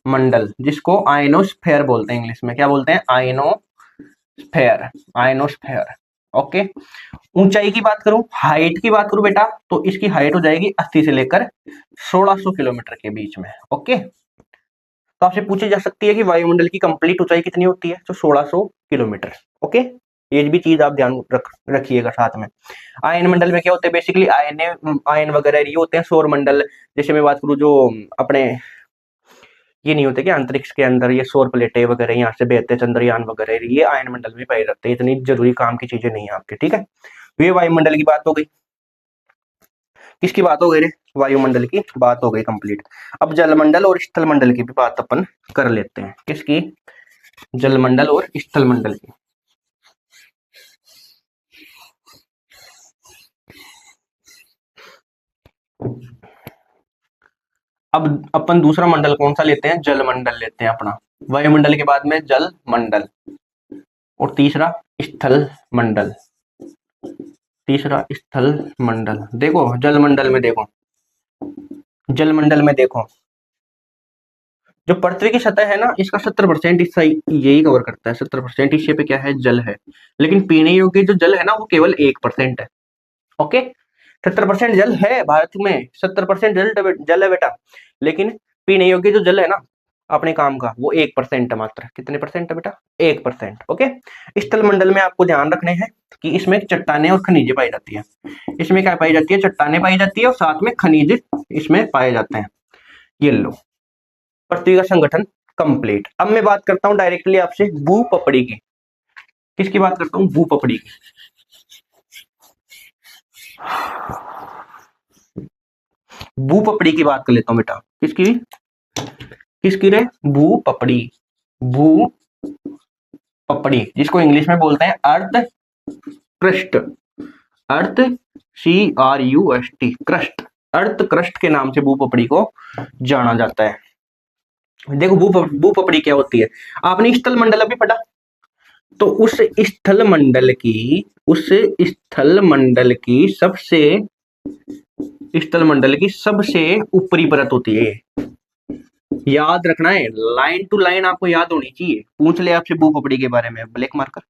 मंडल, जिसको आयनोस्फेयर बोलते हैं इंग्लिश में। क्या बोलते हैं? आयनोस्फेयर। आयनोस्फेयर। ओके, ऊंचाई की बात करूं, हाइट की बात करूं बेटा, तो इसकी हाइट हो जाएगी 80 से लेकर 1600 किलोमीटर के बीच में। ओके, तो आपसे पूछी जा सकती है कि वायुमंडल की कंप्लीट ऊंचाई कितनी होती है? तो 1600 किलोमीटर। ओके, ये भी चीज आप ध्यान रखिएगा साथ में। आयन मंडल में क्या होते हैं? बेसिकली आयन वगैरह ये होते हैं। सौर मंडल, जैसे मैं बात करूं जो अपने ये नहीं होते क्या अंतरिक्ष के अंदर, ये सौर प्लेटें वगैरह यहाँ से भेजते हैं, चंद्रयान वगैरह, ये आयन मंडल में पाए जाते हैं। इतनी जरूरी काम की चीजें नहीं है आपके, ठीक है। तो ये वायुमंडल की बात हो गई। किसकी बात हो गई रे? वायुमंडल की बात हो गई कंप्लीट। अब जलमंडल और स्थलमंडल की भी बात अपन कर लेते हैं। किसकी? जलमंडल और स्थलमंडल की। अब अपन दूसरा मंडल कौन सा लेते हैं? जलमंडल लेते हैं अपना। वायुमंडल के बाद में जल मंडल, और तीसरा स्थल मंडल। तीसरा स्थल मंडल। देखो जलमंडल में देखो, जलमंडल में देखो, जो पृथ्वी की सतह है ना, इसका 70% हिस्सा यही कवर करता है। 70% हिस्से पे क्या है? जल है। लेकिन पीने योग्य जो जल है ना, वो केवल 1% है। ओके, 70% जल है भारत में, 70% जल है बेटा, लेकिन पीने योग्य जो जल है ना अपने काम का, वो 1% है मात्र। कितने परसेंट है बेटा? 1%। ओके, स्थल मंडल में आपको ध्यान रखने हैं कि इसमें चट्टाने और खनिजे पाई जाती है। इसमें क्या पाई जाती है? चट्टाने पाई जाती है, और साथ में खनिज इसमें पाए जाते हैं। ये लो, पृथ्वी का संगठन कंप्लीट। अब मैं बात करता हूं डायरेक्टली आपसे भूपपड़ी की। किसकी बात करता हूं? भूपपड़ी की। भूपपड़ी की बात कर लेता हूं बेटा। किसकी? किसकी रे? भूपपड़ी। भूपपड़ी, जिसको इंग्लिश में बोलते हैं अर्थ क्रस्ट। अर्थ CRUST, क्रस्ट। अर्थ क्रस्ट के नाम से भूपपड़ी को जाना जाता है। देखो भूपपड़ी क्या होती है, आपने स्थल मंडल अभी पढ़ा, तो उस स्थल मंडल की सबसे ऊपरी परत होती है। याद रखना है, लाइन टू लाइन आपको याद होनी चाहिए। पूछ ले आपसे भूपपड़ी के बारे में ब्लैक मार्कर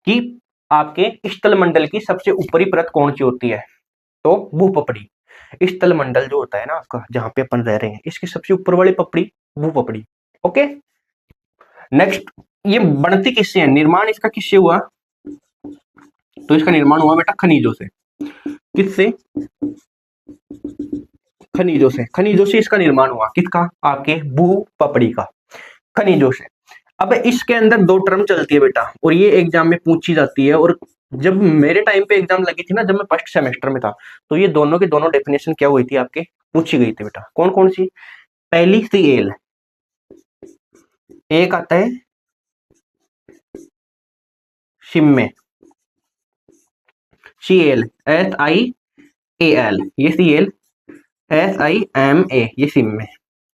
कि आपके स्थल मंडल की सबसे ऊपरी परत कौन सी होती है, तो भूपपड़ी। स्थल मंडल जो होता है ना आपका, जहां पे अपन रह रहे हैं, इसकी सबसे ऊपर वाली पपड़ी भूपपड़ी। ओके, नेक्स्ट, ये बनती किससे है, निर्माण इसका किससे हुआ, तो इसका निर्माण हुआ बेटा खनिजों से। किससे, खनिजों से इसका निर्माण हुआ। किसका, आपके भूपपड़ी का, खनिजों से। अब इसके अंदर दो टर्म चलती है बेटा, और ये एग्जाम में पूछी जाती है। और जब मेरे टाइम पे एग्जाम लगी थी ना, जब मैं फर्स्ट सेमेस्टर में था, तो ये दोनों के दोनों डेफिनेशन क्या हुई थी आपके, पूछी गई थी बेटा। कौन कौन सी, पहली सीएल, एक आता है सिम्मे, सीएल SIAL, ये सीएल SIMA, ये सिम्मे।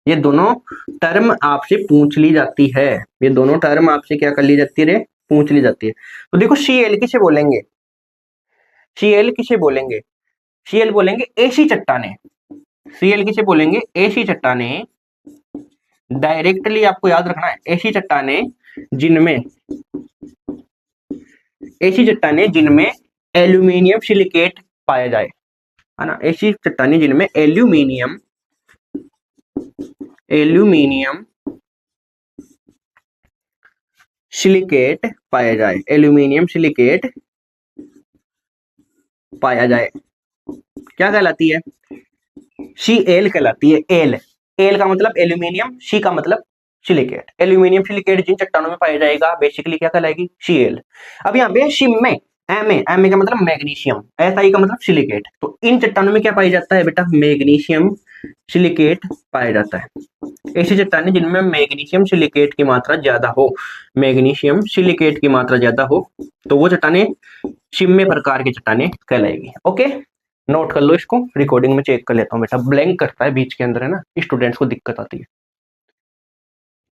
ये दोनों टर्म आपसे पूछ ली जाती है, ये दोनों टर्म आपसे क्या कर ली जाती है, पूछ ली जाती है। तो देखो सीएल किसे बोलेंगे, सीएल किसे बोलेंगे, सीएल बोलेंगे ऐसी चट्टाने, सीएल किसे बोलेंगे, ऐसी चट्टाने, डायरेक्टली आपको याद रखना है, ऐसी चट्टाने जिनमें एल्यूमिनियम सिलिकेट पाया जाए, है ना, ऐसी चट्टाने जिनमें एल्यूमिनियम सिलिकेट पाया जाए, एल्यूमिनियम सिलिकेट पाया जाए, क्या कहलाती है, सीएल कहलाती है। एल का मतलब एल्यूमिनियम, सी का मतलब सिलिकेट। एल्यूमिनियम सिलिकेट जिन चट्टानों में पाया जाएगा बेसिकली क्या कहलाएगी, सीएल। अब यहाँ पे सिम्मे, एम का मतलब मैग्नीशियम, SI का मतलब सिलिकेट। तो इन चट्टानों में क्या पाया जाता है बेटा, मैग्नीशियम सिलिकेट पाया जाता है। ऐसी चट्टानें जिनमें मैग्नीशियम सिलिकेट की मात्रा ज्यादा हो, मैग्नीशियम सिलिकेट की मात्रा ज्यादा हो, तो वो चट्टानें सिम्मे प्रकार की चट्टानें कहलाएगी। ओके, नोट कर लो इसको, रिकॉर्डिंग में चेक कर लेता हूँ बेटा, ब्लैंक करता है बीच के अंदर, है ना, स्टूडेंट्स को दिक्कत आती है।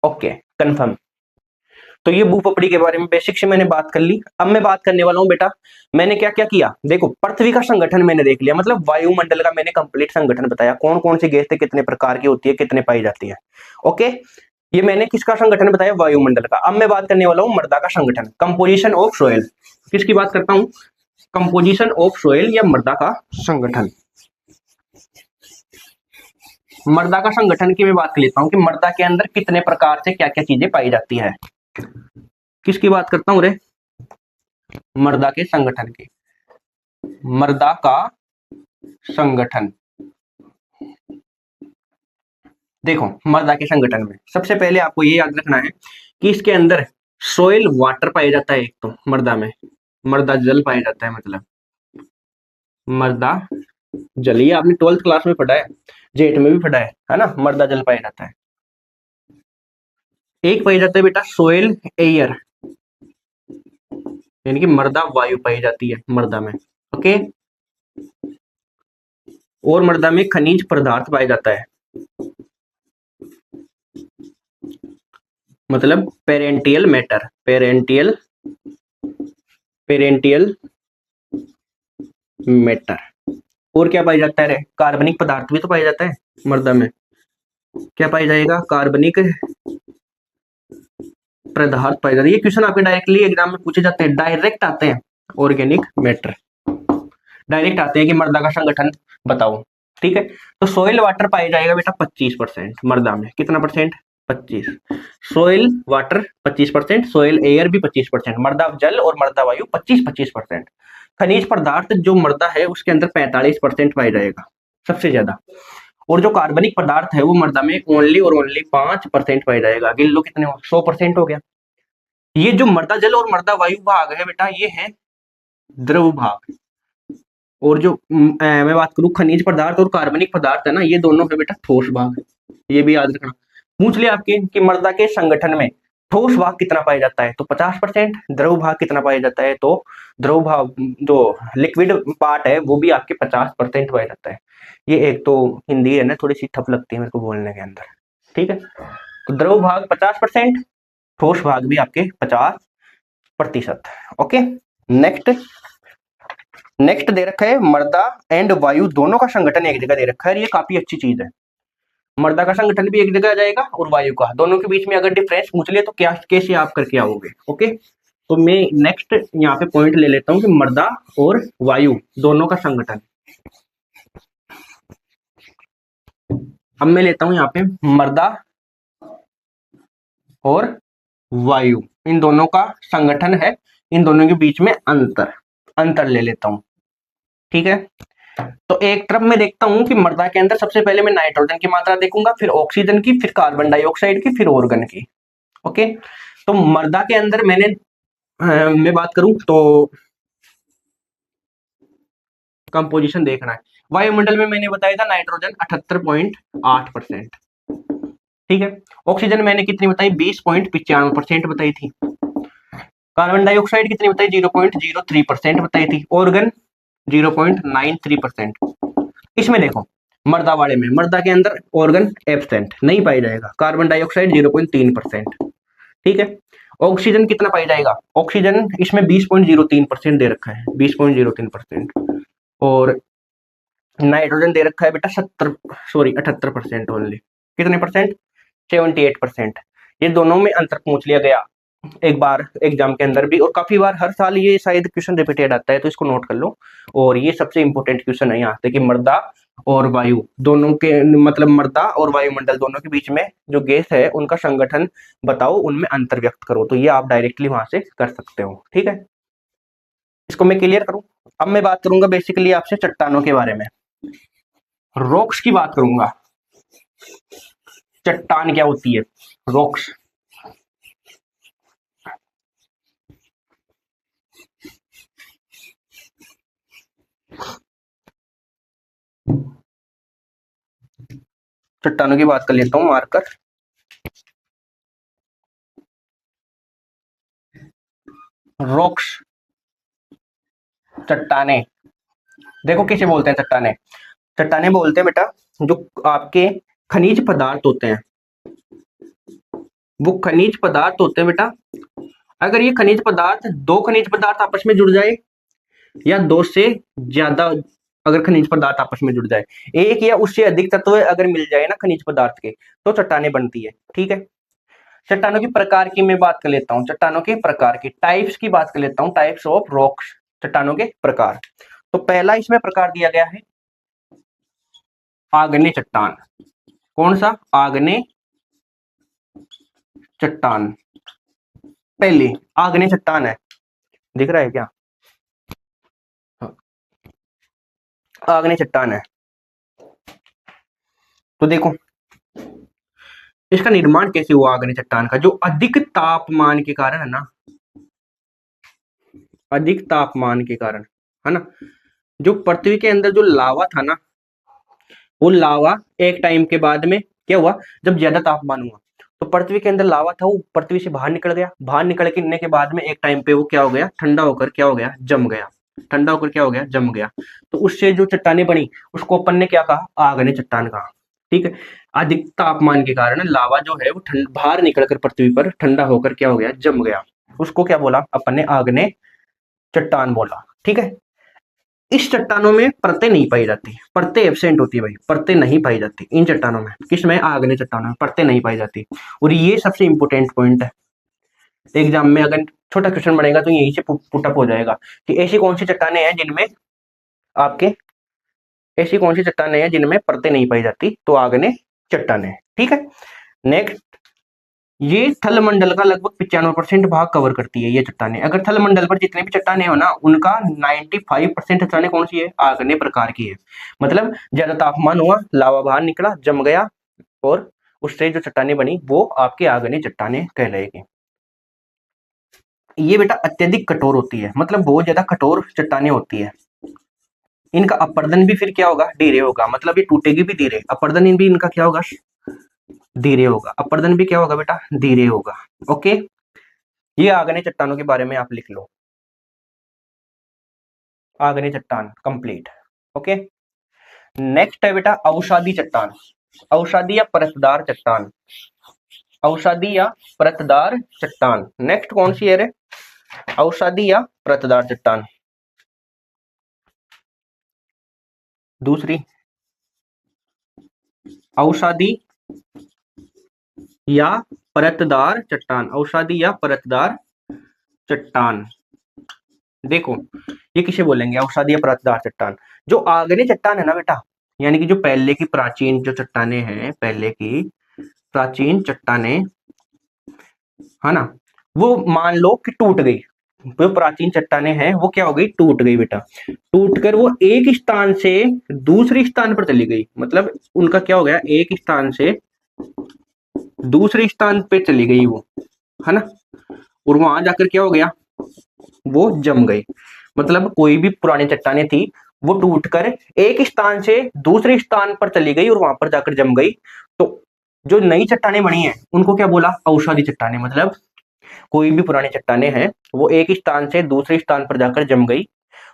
Okay, confirm. तो ये भूपपड़ी के बारे में बेसिक से मैंने बात कर ली। अब मैं बात करने वाला हूं बेटा, मैंने क्या क्या किया, देखो पृथ्वी का संगठन मैंने देख लिया, मतलब वायुमंडल का मैंने कंप्लीट संगठन बताया, कौन कौन सी गैसें कितने प्रकार की होती है, कितने पाई जाती है। ओके, ये मैंने किसका संगठन बताया, वायुमंडल का। अब मैं बात करने वाला हूँ मृदा का संगठन, कंपोजिशन ऑफ सोयल। किसकी बात करता हूँ, कंपोजिशन ऑफ सोयल या मृदा का संगठन। मृदा का संगठन की मैं बात कर लेता हूँ कि मृदा के अंदर कितने प्रकार से क्या क्या चीजें पाई जाती है। किसकी बात करता हूँ रे, मृदा के संगठन की, मृदा का संगठन। देखो मृदा के संगठन में सबसे पहले आपको ये याद रखना है कि इसके अंदर सोइल वाटर पाया जाता है, एक तो मृदा में मृदा जल पाया जाता है, मतलब मृदा जल, ये आपने 12th क्लास में पढ़ा है, जेट में भी पढ़ा है ना, मृदा जल पाया जाता है। एक पाया जाता है बेटा सोइल एयर, यानी कि मृदा वायु पाई जाती है मृदा में। ओके, और मृदा में खनिज पदार्थ पाया जाता है, मतलब पेरेंटियल मैटर, पेरेंटियल मैटर। और क्या पाया जाता है, कार्बनिक पदार्थ भी तो पाया जाता है मृदा में। क्या पाया जाएगा, कार्बनिक पदार्थ पाया जाता है। ये क्वेश्चन आपके डायरेक्टली एग्जाम में पूछे जाते हैं, डायरेक्ट आते हैं, ऑर्गेनिक मैटर डायरेक्ट आते हैं कि मृदा का संगठन बताओ। ठीक है, तो सोइल वाटर पाया जाएगा बेटा 25% मृदा में। कितना percent, 25। Soil water 25%, soil air भी 25%, मृदा जल और मृदा वायु 25%। खनिज पदार्थ जो मृदा है उसके अंदर 45% पाया जाएगा, सबसे ज्यादा। और जो कार्बनिक पदार्थ है वो मृदा में ओनली और ओनली 5% पाया जाएगा। गिन लो कितने, 100% हो गया। ये जो मृदा जल और मृदा वायु भाग है बेटा, ये है द्रव भाग। और जो मैं बात करूं खनिज पदार्थ और कार्बनिक पदार्थ है ना, ये दोनों है बेटा ठोस भाग। ये भी याद रखना, पूछ लिया आपके कि मृदा के संगठन में ठोस भाग कितना पाया जाता है, तो 50%। द्रव भाग कितना पाया जाता है, तो द्रव भाग जो लिक्विड पार्ट है वो भी आपके 50% पाया जाता है। ये एक तो हिंदी है ना, थोड़ी सी टफ लगती है मेरे को बोलने के अंदर, ठीक है। तो द्रव भाग 50%, ठोस भाग भी आपके 50%। ओके, नेक्स्ट नेक्स्ट दे रखा है मृदा एंड वायु दोनों का संगठन एक जगह दे रखा है। ये काफी अच्छी चीज है। मृदा का संगठन भी एक जगह आ जाएगा और वायु का, दोनों के बीच में अगर डिफरेंस पूछ ले तो क्या कैसे आप करके आओगे। ओके, तो मैं नेक्स्ट यहाँ पे पॉइंट ले लेता हूँ कि मृदा और वायु दोनों का संगठन। अब मैं लेता हूं यहाँ पे मृदा और वायु, इन दोनों का संगठन है, इन दोनों के बीच में अंतर अंतर ले लेता हूं, ठीक है। तो एक तरफ मैं देखता हूं कि मृदा के अंदर सबसे पहले मैं नाइट्रोजन की मात्रा देखूंगा, फिर ऑक्सीजन की, फिर कार्बन डाइऑक्साइड की, फिर ऑर्गन की। ओके, तो मृदा के अंदर मैं बात करूं तो कंपोजिशन देखना है। वायुमंडल में मैंने बताया था नाइट्रोजन 78.8%, ठीक है। ऑक्सीजन मैंने कितनी बताई, 20.95% बताई थी। कार्बन डाइऑक्साइड कितनी बताई, 0.03% बताई थी। ऑर्गन 0.93%। इसमें देखो मर्दा वाले में, मर्दा के अंदर ऑर्गन एब्सेंट नहीं पाया जाएगा। कार्बन डाइऑक्साइड 0.3%, ठीक है। ऑक्सीजन कितना पाया जाएगा, ऑक्सीजन इसमें 20.03% दे रखा है, 20.03%। और नाइट्रोजन दे रखा है बेटा 78% ओनली। कितने परसेंट, 78%। ये दोनों में अंतर पूछ लिया गया एक बार एग्जाम के अंदर भी, और काफी बार हर साल ये शायद क्वेश्चन रिपीटेड आता है, तो इसको नोट कर लो। और ये सबसे इंपॉर्टेंट क्वेश्चन है यहाँ से कि मृदा और वायु दोनों के, मतलब मृदा और वायुमंडल दोनों के बीच में जो गैस है उनका संगठन बताओ, उनमें अंतर व्यक्त करो। तो ये आप डायरेक्टली वहां से कर सकते हो, ठीक है। इसको मैं क्लियर करूं। अब मैं बात करूंगा बेसिकली आपसे चट्टानों के बारे में, रॉक्स की बात करूंगा। चट्टान क्या होती है, रॉक्स। चट्टानों की बात कर लेता हूं, मार्कर। रॉक्स, चट्टाने, देखो किसे बोलते हैं चट्टाने। चट्टाने बोलते हैं बेटा जो आपके खनिज पदार्थ होते हैं, वो खनिज पदार्थ होते हैं बेटा। अगर ये खनिज पदार्थ, दो खनिज पदार्थ आपस में जुड़ जाए या दो से ज्यादा अगर खनिज पदार्थ आपस में जुड़ जाए, एक या उससे अधिक तत्व अगर मिल जाए ना खनिज पदार्थ के, तो चट्टाने बनती है, ठीक है। चट्टानों की प्रकार की मैं बात कर लेता हूँ, चट्टानों के प्रकार की टाइप्स की बात कर लेता हूँ, टाइप्स ऑफ रॉक्स, चट्टानों के प्रकार। तो पहला इसमें प्रकार दिया गया है आग्नेय चट्टान। कौन सा, आग्नेय चट्टान। पहली आग्नेय चट्टान है, दिख रहा है क्या, हाँ, आग्नेय चट्टान है। तो देखो इसका निर्माण कैसे हुआ आग्नेय चट्टान का, जो अधिक तापमान के कारण है ना, अधिक तापमान के कारण है ना, जो पृथ्वी के अंदर जो लावा था ना, वो लावा एक टाइम के बाद में क्या हुआ, जब ज्यादा तापमान हुआ तो पृथ्वी के अंदर लावा था वो पृथ्वी से बाहर निकल गया। बाहर निकलने के बाद में एक टाइम पे वो क्या हो गया, ठंडा होकर क्या हो गया, जम गया। ठंडा होकर क्या हो गया, जम गया। तो उससे जो चट्टाने बनी उसको अपन ने क्या कहा, आग्नेय चट्टान कहा, ठीक है। अधिक तापमान के कारण लावा जो है वो बाहर निकलकर पृथ्वी पर ठंडा होकर क्या हो गया, जम गया। उसको क्या बोला अपन ने, आग्नेय चट्टान बोला, ठीक है। इस चट्टानों में परतें नहीं पाई जाती, परतें एब्सेंट होती है भाई, परतें नहीं पाई जाती इन चट्टानों में। किसमें, आग्नेय चट्टानों में परतें नहीं पाई जाती। और ये सबसे इंपॉर्टेंट पॉइंट है, एग्जाम में अगर छोटा क्वेश्चन बनेगा तो यहीं से पुटअप हो जाएगा कि ऐसी कौन सी चट्टानें हैं जिनमें आपके, ऐसी कौन सी चट्टानें हैं जिनमें परतें नहीं पाई जाती, तो आग्नेय चट्टानें, ठीक है। नेक्स्ट, ये थल मंडल का लगभग 95% भाग कवर करती है ये चट्टानें। अगर थल मंडल पर जितने भी चट्टानें हो ना, उनका 95% चट्टानें कौन सी है, आग्नेय प्रकार की है। मतलब ज्यादा तापमान हुआ, लावा बाहर निकला, जम गया, और उससे जो चट्टानें बनी वो आपके आग्नेय चट्टानें कहलाएगी। ये बेटा अत्यधिक कठोर होती है, मतलब बहुत ज्यादा कठोर चट्टानें होती है। इनका अपर्दन भी फिर क्या होगा, धीरे होगा, मतलब ये टूटेगी भी धीरे, अपर्दन भी इनका क्या होगा, धीरे होगा, अपर्दन भी क्या होगा बेटा, धीरे होगा। ओके, ये आग्नेय चट्टानों के बारे में आप लिख लो, आग्नेय चट्टान कंप्लीट। ओके, नेक्स्ट है बेटा अवसादी चट्टान, अवसादी या परतदार चट्टान, अवसादी या परतदार चट्टान। नेक्स्ट कौन सी है रे, अवसादी या परतदार चट्टान। दूसरी अवसादी या परतदार चट्टान, अवसादी या परतदार चट्टान। देखो ये किसे बोलेंगे, अवसादी या परतदार चट्टान। जो आग्नेय चट्टान है ना बेटा, यानी कि जो पहले की प्राचीन जो चट्टाने हैं, पहले की प्राचीन चट्टाने है ना, वो मान लो कि टूट गई, जो प्राचीन चट्टाने हैं वो क्या हो गई, टूट गई बेटा, टूटकर वो एक स्थान से दूसरे स्थान पर चली गई, मतलब उनका क्या हो गया, एक स्थान से दूसरे स्थान पे चली गई वो, है ना, और वहां जाकर क्या हो गया, वो जम गई। मतलब कोई भी पुरानी चट्टाने थी वो टूटकर एक स्थान से दूसरे स्थान पर चली गई और वहां पर जाकर जम गई, तो जो नई चट्टाने बनी है उनको क्या बोला, अवसादी चट्टाने। मतलब कोई भी पुरानी चट्टाने हैं वो एक स्थान से दूसरे स्थान पर जाकर जम गई,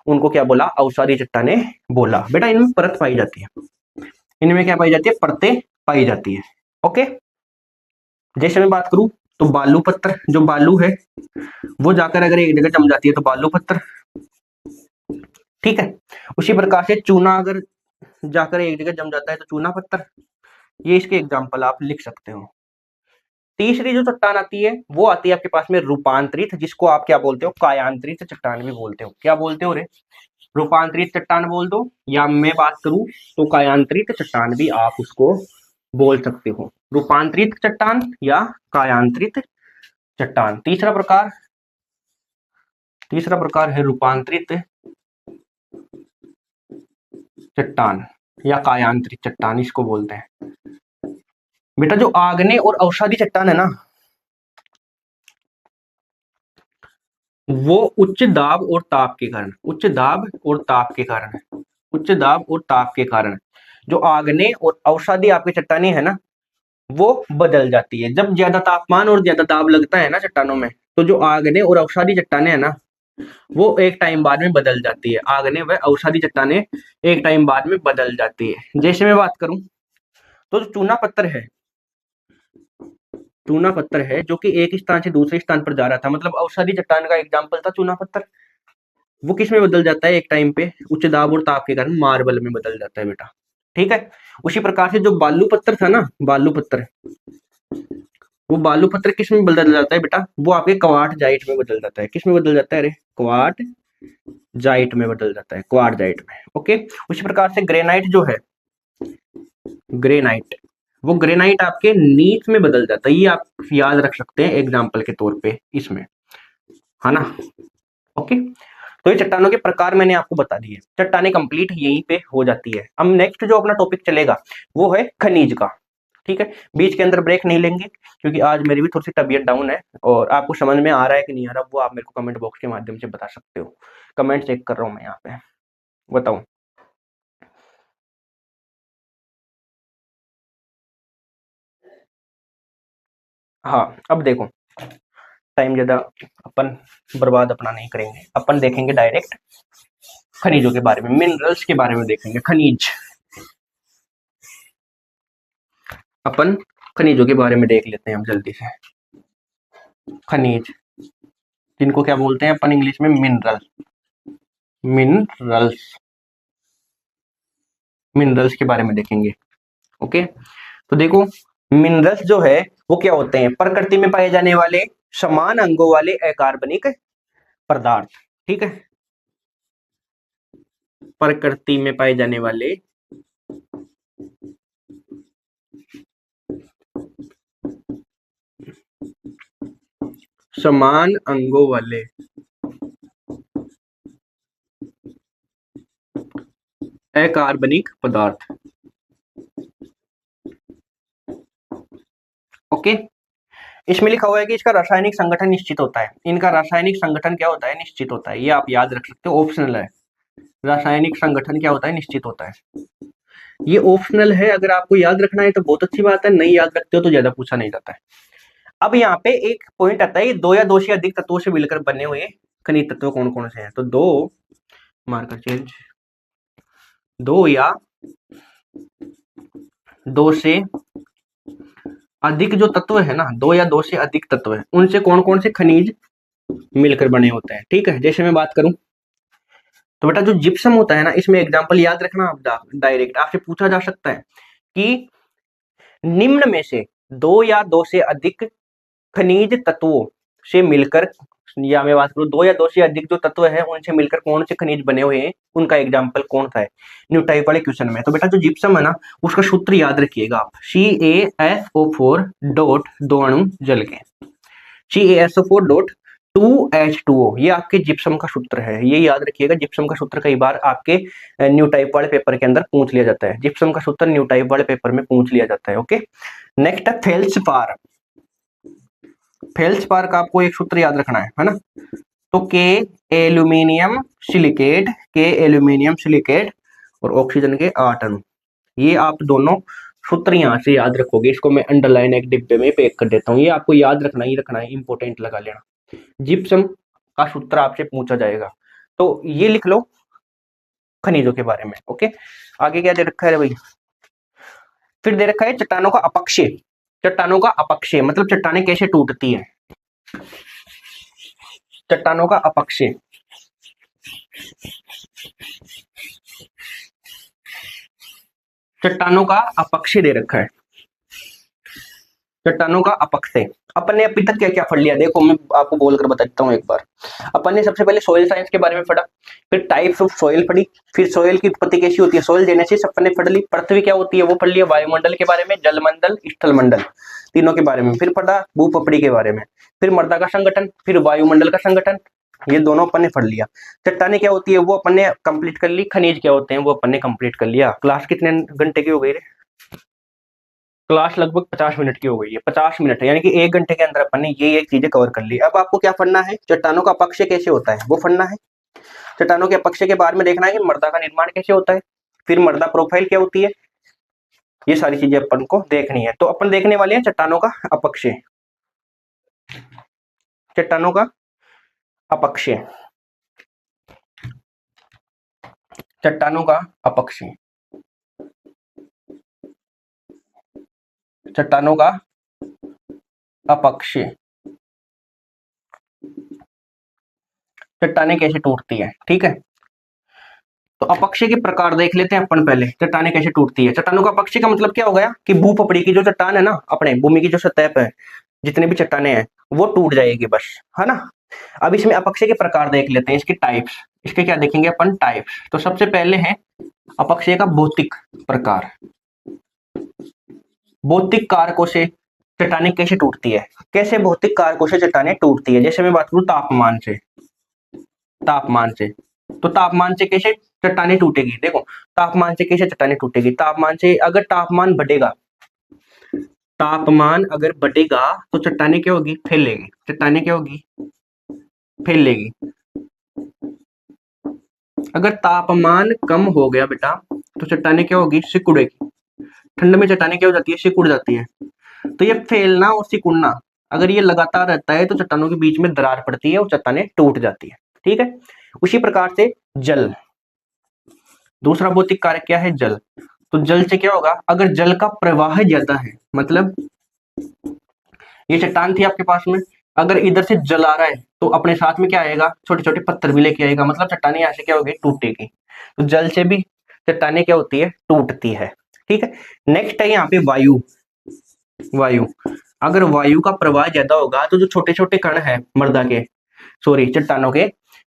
उनको क्या बोला, अवसादी चट्टाने बोला। बेटा इनमें परत पाई जाती है, इनमें क्या पाई जाती है, परतें पाई जाती है। ओके, जैसे मैं बात करूं तो बालू पत्थर, जो बालू है वो जाकर अगर एक जगह जम जाती है तो बालू पत्थर, ठीक है। उसी प्रकार से चूना अगर जाकर एक जगह जम जाता है तो चूना पत्थर। ये इसके एग्जाम्पल आप लिख सकते हो। तीसरी जो चट्टान आती है वो आती है आपके पास में रूपांतरित, जिसको आप क्या बोलते हो, कायांतरित चट्टान भी बोलते हो। क्या बोलते हो रे, रूपांतरित चट्टान बोल दो, या मैं बात करूं तो कायांतरित चट्टान भी आप उसको बोल सकते हो, रूपांतरित चट्टान या कायांतरित चट्टान। तीसरा प्रकार है रूपांतरित चट्टान या कायांतरित चट्टान, इसको बोलते हैं। बेटा जो आग्नेय और अवसादी चट्टान है ना, वो उच्च दाब और ताप के कारण, उच्च दाब और ताप के कारण, उच्च दाब और ताप के कारण जो आग्नेय और अवसादी आपकी चट्टानें है ना, वो बदल जाती है। जब ज्यादा तापमान और ज्यादा दाब लगता है ना चट्टानों में, तो जो आग्नेय और अवसादी चट्टानें है ना, वो एक टाइम बाद में बदल जाती है। आग्नेय व अवसादी चट्टानें एक टाइम बाद में बदल जाती है। जैसे मैं बात करूं तो जो चूना पत्थर है, चूना पत्थर है जो कि एक स्थान से दूसरे स्थान पर जा रहा था, मतलब अवसादी चट्टान का एग्जाम्पल था चूना पत्थर। वो किस में बदल जाता है, एक टाइम पे उच्च दाब और ताप के कारण मार्बल में बदल जाता है बेटा, ठीक है। उसी प्रकार से जो बालू पत्थर था ना, बालू पत्थर, वो बालू पत्थर किस में बदल जाता है बेटा, वो आपके क्वार्ट जाइट में बदल जाता है। किस में बदल जाता है रे, क्वार्ट जाइट में बदल जाता है, क्वार्ट जाइट में। ओके, उसी प्रकार से ग्रेनाइट जो है, ग्रेनाइट, वो ग्रेनाइट आपके नीच में बदल जाता है। ये आप याद रख सकते हैं एग्जाम्पल के तौर पे इसमें, है ना। ओके, तो ये चट्टानों के प्रकार मैंने आपको बता दिए, चट्टानें कंप्लीट यहीं पे हो जाती है। अब नेक्स्ट जो अपना टॉपिक चलेगा वो है खनिज का, ठीक है। बीच के अंदर ब्रेक नहीं लेंगे क्योंकि आज मेरी भी थोड़ी सी तबीयत डाउन है, और आपको समझ में आ रहा है कि नहीं आ रहा वो आप मेरे को कमेंट बॉक्स के माध्यम से बता सकते हो। कमेंट चेक कर रहा हूँ मैं यहाँ पे, बताऊं। हाँ, अब देखो टाइम ज्यादा अपन बर्बाद अपना नहीं करेंगे, अपन देखेंगे डायरेक्ट खनिजों के बारे में, मिनरल्स के बारे में देखेंगे। खनिज, अपन खनिजों के बारे में देख लेते हैं हम जल्दी से। खनिज, जिनको क्या बोलते हैं अपन इंग्लिश में, मिनरल, मिनरल्स, मिनरल्स के बारे में देखेंगे। ओके, तो देखो मिनरल्स जो है वो क्या होते हैं, प्रकृति में पाए जाने वाले समान अंगों वाले अकार्बनिक पदार्थ, ठीक है। प्रकृति में पाए जाने वाले समान अंगों वाले अकार्बनिक पदार्थ। ओके, इसमें लिखा हुआ है कि इसका रासायनिक संगठन निश्चित होता है। इनका रासायनिक संगठन क्या होता है, निश्चित होता है। ये आप याद रख सकते हो, ऑप्शनल है। रासायनिक संगठन क्या होता है, निश्चित होता है। ये ऑप्शनल है, अगर आपको याद रखना है तो बहुत अच्छी बात है, नहीं याद रखते हो तो ज्यादा पूछा नहीं जाता है। अब यहाँ पे एक पॉइंट आता है, दो या दो से अधिक तत्वों से मिलकर बने हुए खनिज तत्व कौन कौन से हैं। तो दो, मार्कर चेंज, दो या दो से अधिक जो तत्व है ना, दो या दो से अधिक तत्व है, उनसे कौन कौन से खनिज मिलकर बने होते हैं। ठीक है, जैसे मैं बात करूं तो बेटा जो जिप्सम होता है ना, इसमें एग्जांपल याद रखना, आप डायरेक्ट आपसे पूछा जा सकता है कि निम्न में से दो या दो से अधिक खनिज तत्वों से मिलकर, या मैं बात करूं दो या दो से अधिक जो तत्व है उनसे मिलकर कौन से खनिज बने हुए हैं, उनका एग्जाम्पल कौन सा है न्यू टाइप वाले क्वेश्चन में। तो बेटा जो जिप्सम है ना, उसका सूत्र याद रखिएगा आप, CaSO4 डॉट दो अणु जल के, CaSO4 डॉट 2H2O, ये आपके जिप्सम का सूत्र है, ये याद रखिएगा। जिप्सम का सूत्र कई बार आपके न्यू टाइप वाले पेपर के अंदर पूछ लिया जाता है, जिप्सम का सूत्र न्यू टाइप वाले पेपर में पूछ लिया जाता है। ओके, नेक्स्ट है फेल्सपार। फेल्सपार का आपको एक सूत्र याद रखना है ना, तो के एल्यूमिनियम सिलिकेट, के एल्यूमिनियम सिलिकेट और ऑक्सीजन के 8 अणु, ये आप दोनों सूत्र यहाँ से याद रखोगे। इसको मैं अंडरलाइन एक डिब्बे में पैक कर देता हूँ, ये आपको याद रखना ही रखना है, इंपॉर्टेंट लगा लेना। जिप्सम का सूत्र आपसे पूछा जाएगा, तो ये लिख लो खनिजों के बारे में। ओके, आगे क्या दे रखा है भाई, फिर दे रखा है चट्टानों का अपक्षय। चट्टानों का अपक्षय मतलब चट्टानें कैसे टूटती है, चट्टानों का अपक्षय। चट्टानों का अपक्षय दे रखा है, चट्टानों का अपक्षय। अपन ने अभी तक क्या क्या पढ़ लिया, देखो मैं आपको बोलकर बताता हूँ एक बार। अपन ने सबसे पहले सॉइल साइंस के बारे में पढ़ा, फिर टाइप्स ऑफ सॉइल पढ़ी, फिर सॉइल की उत्पत्ति कैसी होती है, सॉइल जेनेसिस अपन ने पढ़ ली, पृथ्वी क्या होती है वो पढ़ लिया, वायुमंडल के बारे में, जलमंडल, स्थलमंडल, तीनों के बारे में, फिर पढ़ा भूपपड़ी के बारे में, फिर मृदा का संगठन, फिर वायुमंडल का संगठन, ये दोनों अपन ने पढ़ लिया। चट्टाने क्या होती है वो अपन ने कंप्लीट कर ली, खनिज क्या होते हैं वो अपन ने कंप्लीट कर लिया। क्लास कितने घंटे की हो गई रे, क्लास लगभग 50 मिनट की हो गई है, 50 मिनट यानी कि 1 घंटे के अंदर अपन ने ये एक चीजें कवर कर ली। अब आपको क्या पढ़ना है, चट्टानों का अपक्षय कैसे होता है वो पढ़ना है, चट्टानों के अपक्षय के बारे में देखना है कि मृदा का निर्माण कैसे होता है, फिर मृदा प्रोफाइल क्या होती है, ये सारी चीजें अपन को देखनी है। तो अपन देखने वाले हैं चट्टानों का अपक्षय, चट्टानों का अपक्षय, चट्टानों का अपक्षय, चट्टानों का अपक्षय, चट्टानें कैसे टूटती है। ठीक है, तो अपक्षय के प्रकार देख लेते हैं अपन पहले, चट्टानें कैसे टूटती है। चट्टानों का अपक्षय का मतलब क्या हो गया कि भूपपड़ी की जो चट्टान है ना, अपने भूमि की जो सतह पे जितने भी चट्टानें हैं वो टूट जाएगी बस, है ना। अब इसमें अपक्षय के प्रकार देख लेते हैं, इसके टाइप्स, इसके क्या देखेंगे अपन टाइप्स। तो सबसे पहले है अपक्षय का भौतिक प्रकार, भौतिक कारकों से चट्टानें कैसे टूटती है, कैसे भौतिक कारकों से चट्टानें टूटती है। जैसे मैं बात करूं तापमान से, तापमान से, तो तापमान से कैसे चट्टानें टूटेगी, देखो तापमान से कैसे चट्टानें टूटेगी, तापमान से अगर तापमान बढ़ेगा, तापमान अगर बढ़ेगा तो चट्टानें क्या होगी, फैलेगी, चट्टानें क्या होगी, फैलेगी। अगर तापमान कम हो गया बेटा तो चट्टानें क्या होगी, सिकुड़ेगी। ठंड में चट्टानें क्या हो जाती है, सिकुड़ जाती है। तो ये फैलना और सिकुड़ना अगर ये लगातार रहता है तो चट्टानों के बीच में दरार पड़ती है और चट्टानें टूट जाती है। ठीक है, उसी प्रकार से जल, दूसरा भौतिक कारक क्या है, जल। तो जल से क्या होगा, अगर जल का प्रवाह ज्यादा है, मतलब ये चट्टान थी आपके पास में, अगर इधर से जल आ रहा है तो अपने साथ में क्या आएगा, छोटे छोटे पत्थर भी लेके आएगा, मतलब चट्टाने यहाँ से क्या होगी, टूटेगी। तो जल से भी चट्टाने क्या होती है, टूटती है। ठीक है, नेक्स्ट है यहाँ पे वायु। वायु, अगर वायु का प्रवाह ज्यादा होगा तो जो छोटे छोटे कण है मृदा के, सॉरी चट्टानों के,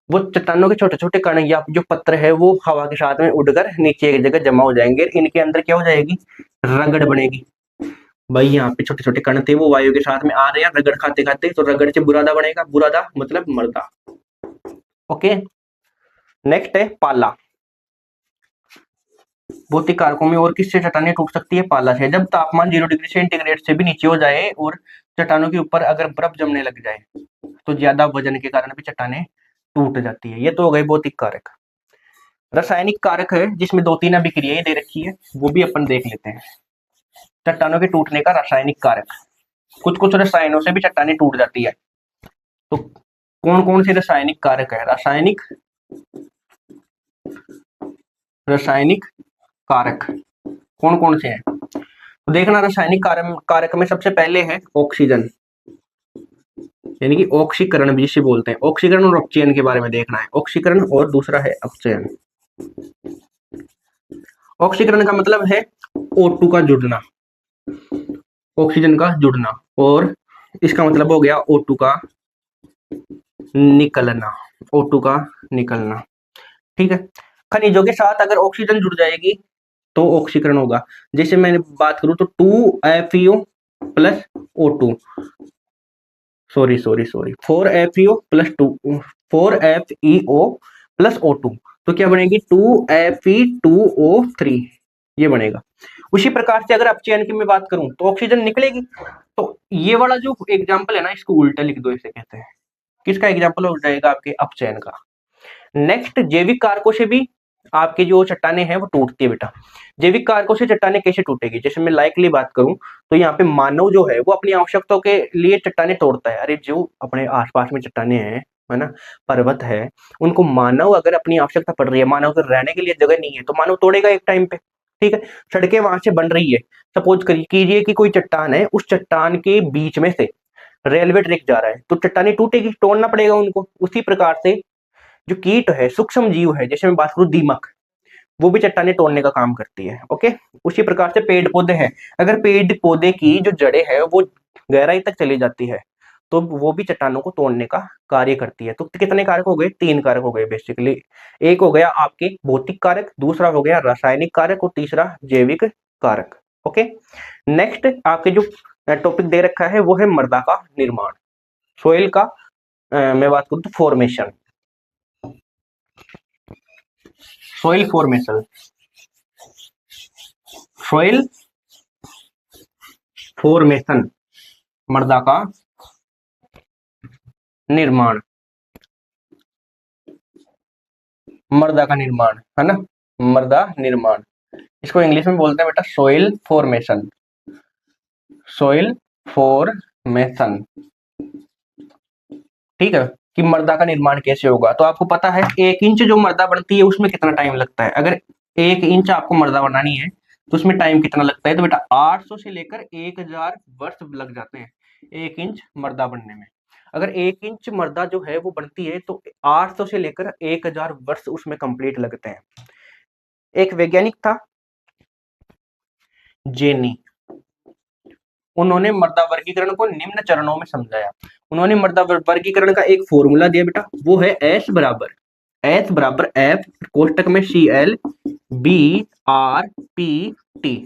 वो चट्टानों के छोटे छोटे कण या जो पत्थर है वो हवा के साथ में उड़कर नीचे एक जगह जमा हो जाएंगे, इनके अंदर क्या हो जाएगी, रगड़ बनेगी। भाई यहाँ पे छोटे छोटे कण थे वो वायु के साथ में आ रहे हैं रगड़ खाते खाते, तो रगड़ से बुरादा बनेगा, बुरादा मतलब मृदा। ओके, नेक्स्ट है पाला। भौतिक कारकों में और किससे चट्टानें टूट सकती है, पाला से। जब तापमान 0 डिग्री सेंटीग्रेड से भी नीचे हो जाए और चट्टानों के ऊपर अगर बर्फ जमने लग जाए तो ज्यादा वजन के कारण भी चट्टानें टूट जाती है। ये तो हो गए भौतिक कारक। रासायनिक कारक है जिसमें 2-3 अभिक्रियाएं दे रखी है, वो भी अपन देख लेते हैं। चट्टानों के टूटने का रासायनिक कारक, कुछ कुछ रसायनों से भी चट्टानें टूट जाती है। तो कौन कौन से रासायनिक कारक है? रासायनिक कारक कौन कौन से हैं? तो देखना, रासायनिक कारक में सबसे पहले है ऑक्सीजन, यानी कि ऑक्सीकरण भी जिसे बोलते हैं। ऑक्सीकरण और अपचयन के बारे में देखना है, ऑक्सीकरण और दूसरा है अपचयन। ऑक्सीकरण का मतलब है O2 का जुड़ना, ऑक्सीजन का जुड़ना, और इसका मतलब हो गया O2 का निकलना, O2 का निकलना। ठीक है। खनिजों के साथ अगर ऑक्सीजन जुड़ जाएगी तो ऑक्सीकरण होगा। जैसे मैंने बात करूं तो 2FeO plus O2, sorry 4FeO plus 4FeO plus O2, तो क्या बनेगी 2Fe2O3, ये बनेगा। उसी प्रकार से अगर अपचयन की मैं बात करूं तो ऑक्सीजन निकलेगी। तो ये वाला जो एग्जाम्पल है ना, इसको उल्टा लिख दो, इसे कहते हैं, किसका एग्जाम्पल हो जाएगा? आपके अपचयन का। नेक्स्ट, जैविक कारकों से भी आपके जो चट्टाने हैं वो टूटती है बेटा। जैविक कारकों से चट्टाने कैसे टूटेगी? जैसे मैं लाइकली बात करूं तो यहाँ पे मानव जो है वो अपनी आवश्यकताओं के लिए चट्टाने तोड़ता है। अरे जो अपने आसपास में चट्टाने हैं, है ना, पर्वत है, उनको मानव अगर अपनी आवश्यकता पड़ रही है, मानव अगर रहने के लिए जगह नहीं है तो मानव तोड़ेगा एक टाइम पे। ठीक है। सड़कें वहां से बन रही है, सपोज कीजिए कि कोई चट्टान है, उस चट्टान के बीच में से रेलवे ट्रैक जा रहा है, तो चट्टानी टूटेगी, तोड़ना पड़ेगा उनको। उसी प्रकार से जो कीट है, सूक्ष्म जीव है, जैसे मैं बात करूं दीमक, वो भी चट्टाने तोड़ने का काम करती है। ओके। उसी प्रकार से पेड़ पौधे हैं, अगर पेड़ पौधे की जो जड़ें है वो गहराई तक चली जाती है तो वो भी चट्टानों को तोड़ने का कार्य करती है। तो कितने कारक हो गए? 3 कारक हो गए बेसिकली। एक हो गया आपके भौतिक कारक, दूसरा हो गया रासायनिक कारक, और तीसरा जैविक कारक। ओके। नेक्स्ट आपके जो टॉपिक दे रखा है वो है मृदा का निर्माण, सोइल का मैं बात करूं तो formation, soil formation, soil formation, मृदा का निर्माण, मृदा का निर्माण, है ना, मृदा निर्माण। इसको इंग्लिश में बोलते हैं बेटा सोइल फॉर्मेशन, सोइल फॉर्मेशन। ठीक है, कि मृदा का निर्माण कैसे होगा। तो आपको पता है 1 इंच जो मृदा बनती है उसमें कितना टाइम लगता है? अगर 1 इंच आपको मृदा बनानी है तो उसमें टाइम कितना लगता है? तो बेटा 800 से लेकर 1000 वर्ष लग जाते हैं 1 इंच मृदा बनने में। अगर 1 इंच मृदा जो है वो बनती है तो 800 से लेकर 1000 वर्ष उसमें कंप्लीट लगते हैं। एक वैज्ञानिक था जेनी, उन्होंने मृदा वर्गीकरण को निम्न चरणों में समझाया। उन्होंने मृदा वर्गीकरण का एक फॉर्मूला दिया बेटा, वो है S बराबर F कोष्टक में Cl Br Pt।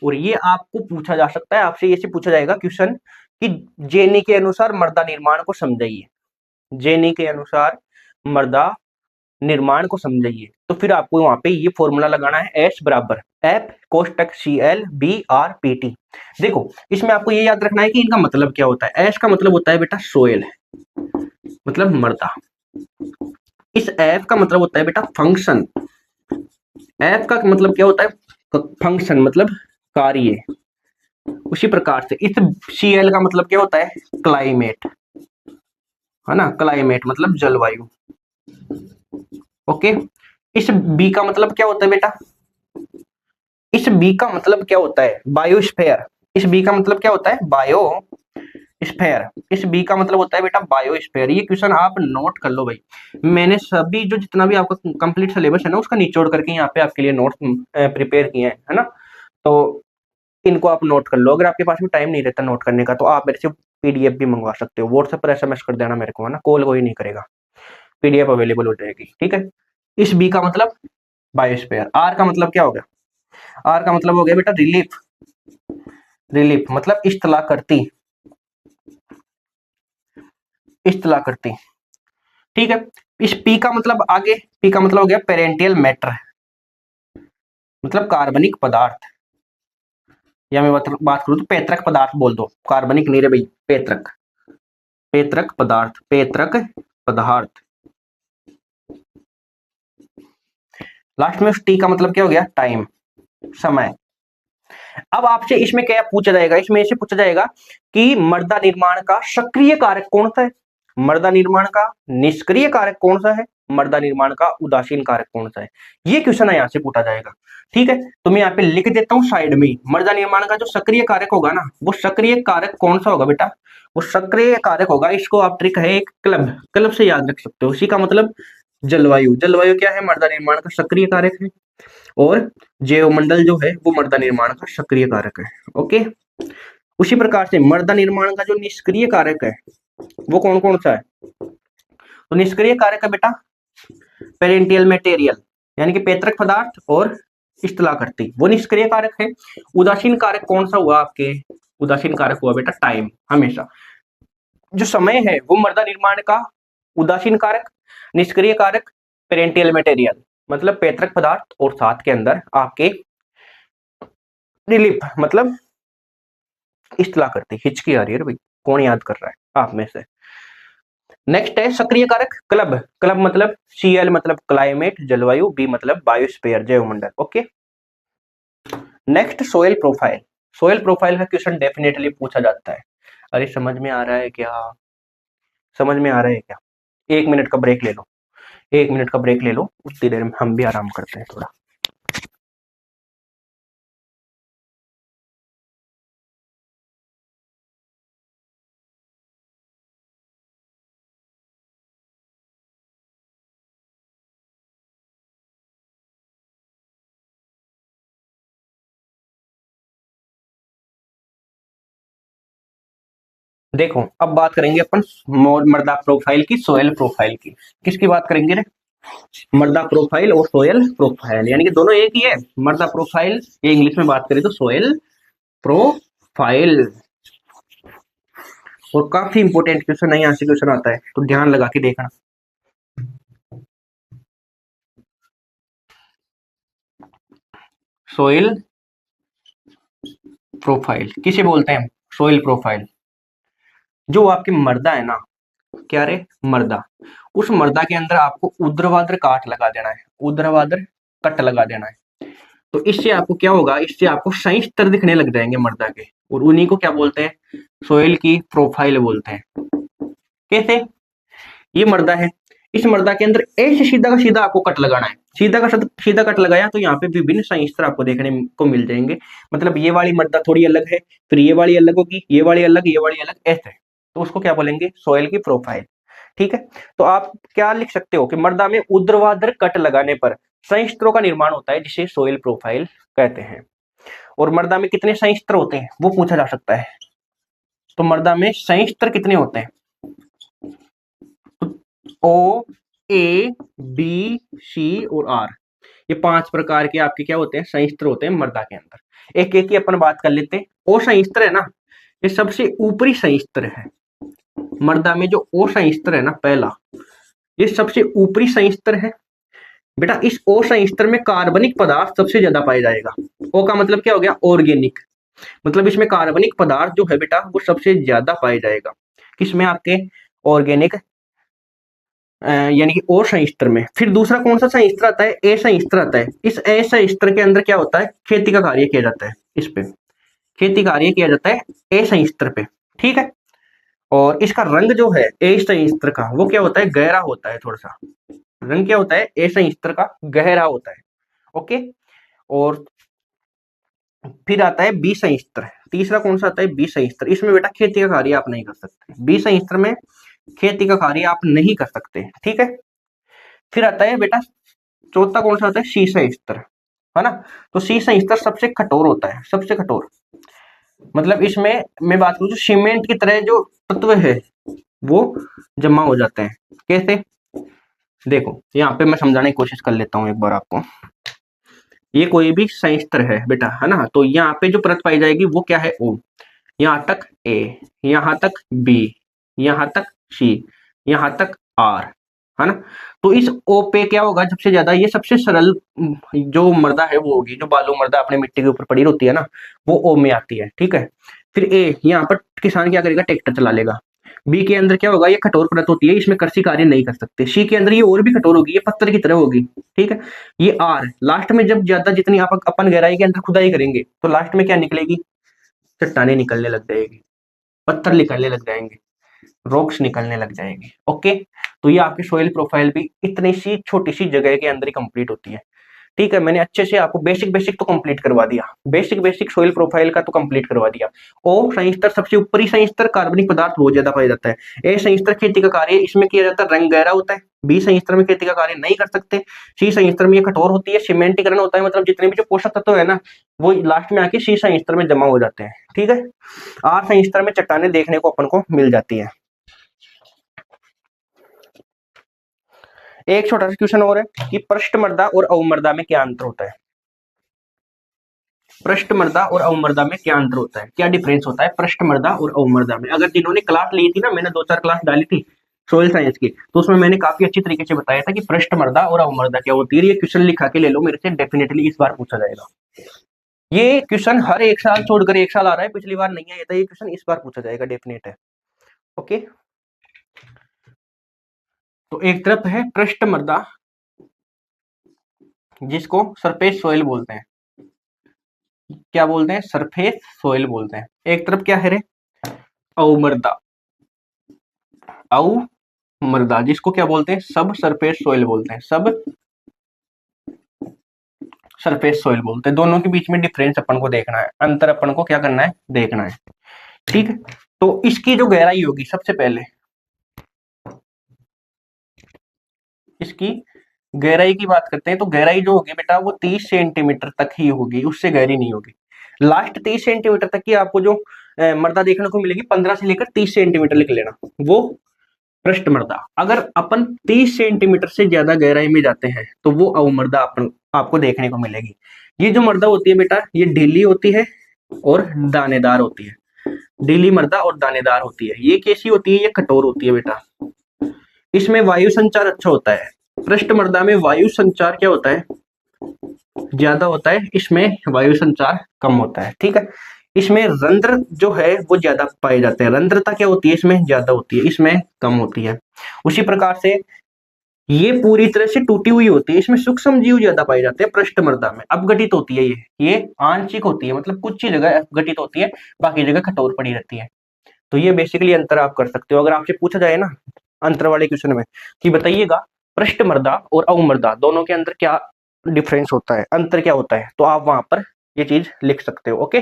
और ये आपको पूछा जा सकता है, आपसे ऐसे पूछा जाएगा क्वेश्चन कि जेनी के अनुसार मृदा निर्माण को समझाइए, जेनी के अनुसार मृदा निर्माण को समझाइए। तो फिर आपको वहां पे ये फॉर्मूला लगाना है, S बराबर F कोष्टक Cl Br Pt। देखो, इसमें आपको ये याद रखना है कि इनका मतलब क्या होता है। S का मतलब होता है बेटा सोइल, मतलब मृदा। इस F का मतलब होता है बेटा फंक्शन, F का मतलब क्या होता है? फंक्शन मतलब कार्य। उसी प्रकार से इस Cl का मतलब क्या होता है? क्लाइमेट, है ना, क्लाइमेट मतलब जलवायु। ओके। इस B का मतलब क्या होता है बेटा? इस बी का मतलब क्या होता है? बायोस्फीयर। इस बी का मतलब क्या होता है? बायोस्फीयर। इस बी का मतलब होता है बेटा बायोस्फीयर। ये क्वेश्चन आप नोट कर लो भाई, मैंने सभी जो जितना भी आपका कंप्लीट सिलेबस है ना उसका निचोड़ करके यहाँ पे आपके लिए नोट्स प्रिपेयर किए हैं, है ना। तो इनको आप नोट कर लो। अगर आपके पास में टाइम नहीं रहता नोट करने का तो आप मेरे से पीडीएफ भी मंगवा सकते हो, व्हाट्सएप पर SMS कर देना मेरे को, है ना, कॉल कोई नहीं करेगा, पीडीएफ अवेलेबल हो जाएगी। ठीक है। इस बी का मतलब बायोस्फीयर। आर का मतलब क्या होगा? आर का मतलब हो गया बेटा रिलीफ, रिलीफ मतलब इस्तला करती, इस्तला करती। ठीक है। इस पी का मतलब आगे, पी का मतलब हो गया पेरेंटियल मैटर, मतलब कार्बनिक पदार्थ, या मैं बात करूं तो पैतृक पदार्थ बोल दो, कार्बनिक नहीं रे भाई, पैतृक, पैतृक पदार्थ, पैतृक पदार्थ। लास्ट में उस टी का मतलब क्या हो गया, टाइम, समय। अब आपसे इसमें क्या पूछा जाएगा, इसमें ऐसे पूछा जाएगा कि मृदा निर्माण का सक्रिय कारक कौन सा है, मृदा निर्माण का निष्क्रिय कारक कौन सा है, मृदा निर्माण का उदासीन कारक कौन सा है। ये क्वेश्चन यहाँ से पूछा जाएगा। ठीक है, तो मैं यहाँ पे लिख देता हूँ साइड में, मृदा निर्माण का जो सक्रिय कारक होगा ना, वो सक्रिय कारक कौन सा होगा बेटा, वो सक्रिय कारक होगा, इसको आप ट्रिक है एक क्लब, क्लब से याद रख सकते हो। इसी का मतलब जलवायु, जलवायु क्या है, मृदा निर्माण का सक्रिय कारक है, और जैवमंडल जो है वो मृदा निर्माण का सक्रिय कारक है। ओके, उसी प्रकार से मृदा निर्माण का जो निष्क्रिय कारक है वो कौन कौन सा है, तो निष्क्रिय कारक है बेटा पेरेंटियल मटेरियल, यानी कि पैतृक पदार्थ और स्थलाकृति, वो निष्क्रिय कारक है। उदासीन कारक कौन सा हुआ आपके, उदासीन कारक हुआ बेटा टाइम, हमेशा जो समय है वो मृदा निर्माण का उदासीन कारक, निष्क्रिय कारक पेरेंटियल मटेरियल मतलब पैतृक पदार्थ, और साथ के अंदर आपके रिलीफ मतलब स्थलाकृति। हिचकी आ रही है भाई, कौन याद कर रहा है आप में से। नेक्स्ट है सक्रिय कारक क्लब, क्लब मतलब Cl मतलब क्लाइमेट जलवायु, बी मतलब बायोस्फीयर जैवमंडल। Okay, next soil profile, soil profile का क्वेश्चन डेफिनेटली पूछा जाता है। अरे समझ में आ रहा है क्या, समझ में आ रहा है क्या, 1 मिनट का ब्रेक ले लो, 1 मिनट का ब्रेक ले लो, उतनी देर में हम भी आराम करते हैं थोड़ा। देखो अब बात करेंगे अपन मृदा प्रोफाइल की, सोयल प्रोफाइल की। किसकी बात करेंगे रे, मृदा प्रोफाइल और सोयल प्रोफाइल, यानी कि दोनों एक ही है। मृदा प्रोफाइल ये इंग्लिश में बात करें तो सोयल प्रोफाइल। और काफी इंपोर्टेंट क्वेश्चन है, यहाँ से क्वेश्चन आता है तो ध्यान लगा के देखना। सोयल प्रोफाइल किसे बोलते हैं, सोयल प्रोफाइल जो आपकी मृदा है ना, क्या रे मृदा, उस मृदा के अंदर आपको ऊर्ध्वाधर काट लगा देना है, ऊर्ध्वाधर कट लगा देना है। तो इससे आपको क्या होगा, इससे आपको संयुक्त दिखने लग जाएंगे मृदा के, और उन्हीं को क्या बोलते हैं, सोयल की प्रोफाइल बोलते हैं। कैसे, ये मृदा है, इस मृदा के अंदर ऐसे सीधा का सीधा आपको कट लगाना है, सीधा का सीधा कट लगाया तो यहाँ पे विभिन्न संयुक्त आपको देखने को मिल जाएंगे। मतलब ये वाली मृदा थोड़ी अलग है, फिर ये वाली अलग होगी, ये वाली अलग, ये वाली अलग, ऐसे, तो उसको क्या बोलेंगे, सोयल की प्रोफाइल। ठीक है, तो आप क्या लिख सकते हो कि मृदा में ऊर्ध्वाधर कट लगाने पर संयुक्तों का निर्माण होता है, जिसे सोयल प्रोफाइल कहते हैं। और मृदा में कितने संयुक्त होते हैं वो पूछा जा सकता है, तो मृदा में संयुक्त कितने होते हैं, ओ ए बी सी और आर, ये 5 प्रकार के आपके क्या होते हैं, संयुक्त होते हैं मृदा के अंदर। एक एक की अपन बात कर लेते हैं। ओ संयुक्त है ना, ये सबसे ऊपरी संयुक्त है मृदा में, जो ओ संयुक्त है ना पहला, ये सबसे ऊपरी संयुक्त है बेटा। इस ओ संयुक्त में कार्बनिक पदार्थ सबसे ज्यादा पाया जाएगा। ओ का मतलब क्या हो गया, ऑर्गेनिक, मतलब इसमें कार्बनिक पदार्थ जो है बेटा वो सबसे ज्यादा पाया जाएगा। किसमें, आपके ऑर्गेनिक यानी कि ओ संयुस्त्र में। फिर दूसरा कौन सा संयुस्त्र आता है, ए संयुस्त्र आता है। इस ए संयुस्त्र के अंदर क्या होता है, खेती का कार्य किया जाता है, इस पे खेती कार्य किया जाता है ए संयुस्त्र पे। ठीक है, और इसका रंग जो है ए संयुस्त्र का वो क्या होता है, गहरा होता है, थोड़ा सा रंग क्या होता है ए संयुस्त्र का, गहरा होता है। ओके, और फिर आता है बी संयुस्त्र, तीसरा कौन सा आता है, बी संयुस्त्र। इसमें बेटा खेती का कार्य आप नहीं कर सकते, बी संयुस्त्र में खेती का कार्य आप नहीं कर सकते। ठीक है, फिर आता है बेटा चौथा कौन सा आता है, सी संयुस्त्र, है ना। तो सी संयुस्त्र सबसे कठोर होता है, सबसे कठोर, मतलब इसमें मैं बात करूं तो सीमेंट की तरह जो तत्व है वो जमा हो जाते हैं। कैसे, देखो यहाँ पे मैं समझाने की कोशिश कर लेता हूँ एक बार आपको। ये कोई भी संयुस्त्र है बेटा, है ना, तो यहाँ पे जो परत पाई जाएगी वो क्या है, ओ, यहाँ तक ए, यहाँ तक बी, यहाँ तक सी, यहाँ तक आर, है ना। तो इस ओ पे क्या होगा सबसे ज्यादा, ये सबसे सरल जो मृदा है वो होगी, जो बालू मृदा अपने मिट्टी के ऊपर पड़ी होती है ना, वो ओ में आती है। ठीक है, फिर ए, यहाँ पर किसान क्या करेगा, ट्रैक्टर चला लेगा। बी के अंदर क्या होगा, ये कठोर परत होती है, इसमें कृषि कार्य नहीं कर सकते। सी के अंदर ये और भी कठोर होगी, ये पत्थर की तरह होगी, ठीक है। ये आर लास्ट में जब ज्यादा जितनी आप अपन गहराई के अंदर खुदाई करेंगे तो लास्ट में क्या निकलेगी, चट्टाने निकलने लग जाएगी, पत्थर निकलने लग जाएंगे, रॉक्स निकलने लग जाएंगे। ओके, तो ये आपकी सॉइल प्रोफाइल भी इतनी सी छोटी सी जगह के अंदर ही कंप्लीट होती है, ठीक है। मैंने अच्छे से आपको बेसिक बेसिक तो कंप्लीट करवा दिया, बेसिक बेसिक सॉइल प्रोफाइल का तो कंप्लीट करवा दिया। ओ संयुस्तर सबसे ऊपरी संयुस्तर कार्बनिक पदार्थ बहुत ज्यादा पाया जाता है। ए संयुस्तर खेती का कार्य इसमें किया जाता है, रंग गहरा होता है। बी संयुस्तर में खेती का कार्य नहीं कर सकते। सी संयुस्तर में ये कठोर होती है, सीमेंटीकरण होता है, मतलब जितने भी जो पोषक तत्व है ना वो लास्ट में आके सी संयुस्तर में जमा हो जाते हैं, ठीक है। आर संयुस्तर में चट्टाने देखने को अपन को मिल जाती है। एक छोटा सा क्वेश्चन और है कि पृष्ठ मृदा और अवमृदा में क्या अंतर होता है। पृष्ठ मृदा और अवमृदा में क्या अंतर होता है, क्या डिफरेंस होता है पृष्ठ मृदा और अवमृदा में। अगर जिन्होंने क्लास ली थी ना, मैंने 2-4 क्लास डाली थी सोइल साइंस की, तो उसमें मैंने काफी अच्छी तरीके से बताया था कि पृष्ठ मृदा और अवमृदा क्या होती है। ये क्वेश्चन लिखा के ले लो मेरे से, डेफिनेटली इस बार पूछा जाएगा। ये क्वेश्चन हर एक साल छोड़कर एक साल आ रहा है, पिछली बार नहीं आया था ये क्वेश्चन, इस बार पूछा जाएगा, डेफिनेट है। ओके, तो एक तरफ है पृष्ठ मृदा जिसको सरफेस सोइल बोलते हैं, क्या बोलते हैं, सरफेस सोइल बोलते हैं। एक तरफ क्या है रे, अवमृदा, अवमृदा जिसको क्या बोलते हैं, सब सरफेस सोइल बोलते हैं, सब सरफेस सोइल बोलते हैं। दोनों के बीच में डिफरेंस अपन को देखना है, अंतर अपन को क्या करना है, देखना है, ठीक है। तो इसकी जो गहराई होगी, सबसे पहले इसकी गहराई की बात करते हैं, तो गहराई जो होगी बेटा वो 30 सेंटीमीटर तक ही होगी, उससे गहरी नहीं होगी। लास्ट 30 सेंटीमीटर तक की आपको जो मृदा देखने को मिलेगी, 15 से लेकर 30 सेंटीमीटर लिख लेना, वो पृष्ठ मृदा। अगर अपन 30 सेंटीमीटर से ज्यादा गहराई में जाते हैं तो वो अवमृदा अपन आपको देखने को मिलेगी। ये जो मृदा होती है बेटा, ये ढीली होती है और दानेदार होती है, ढीली मृदा और दानेदार होती है। ये कैसी होती है, ये कठोर होती है बेटा। इसमें वायु संचार अच्छा होता है। पृष्ठ मृदा में वायु संचार क्या होता है, ज्यादा होता है, इसमें वायु संचार कम होता है, ठीक है। इसमें रंध्र जो है वो ज्यादा पाए जाते हैं, रंध्रता क्या होती है इसमें ज्यादा होती है, इसमें कम होती है। उसी प्रकार से ये पूरी तरह से टूटी हुई होती है, इसमें सूक्ष्म जीव ज्यादा पाए जाते हैं। पृष्ठ मृदा में अपघटित होती है, ये आंशिक होती है, मतलब कुछ ही जगह अपघटित होती है, बाकी जगह कठोर पड़ी रहती है। तो ये बेसिकली अंतर आप कर सकते हो। अगर आपसे पूछा जाए ना अंतर वाले क्वेश्चन में कि बताइएगा पृष्ठ मृदा और अवमृदा दोनों के अंदर क्या डिफरेंस होता है, अंतर क्या होता है, तो आप वहां पर ये चीज लिख सकते हो। ओके,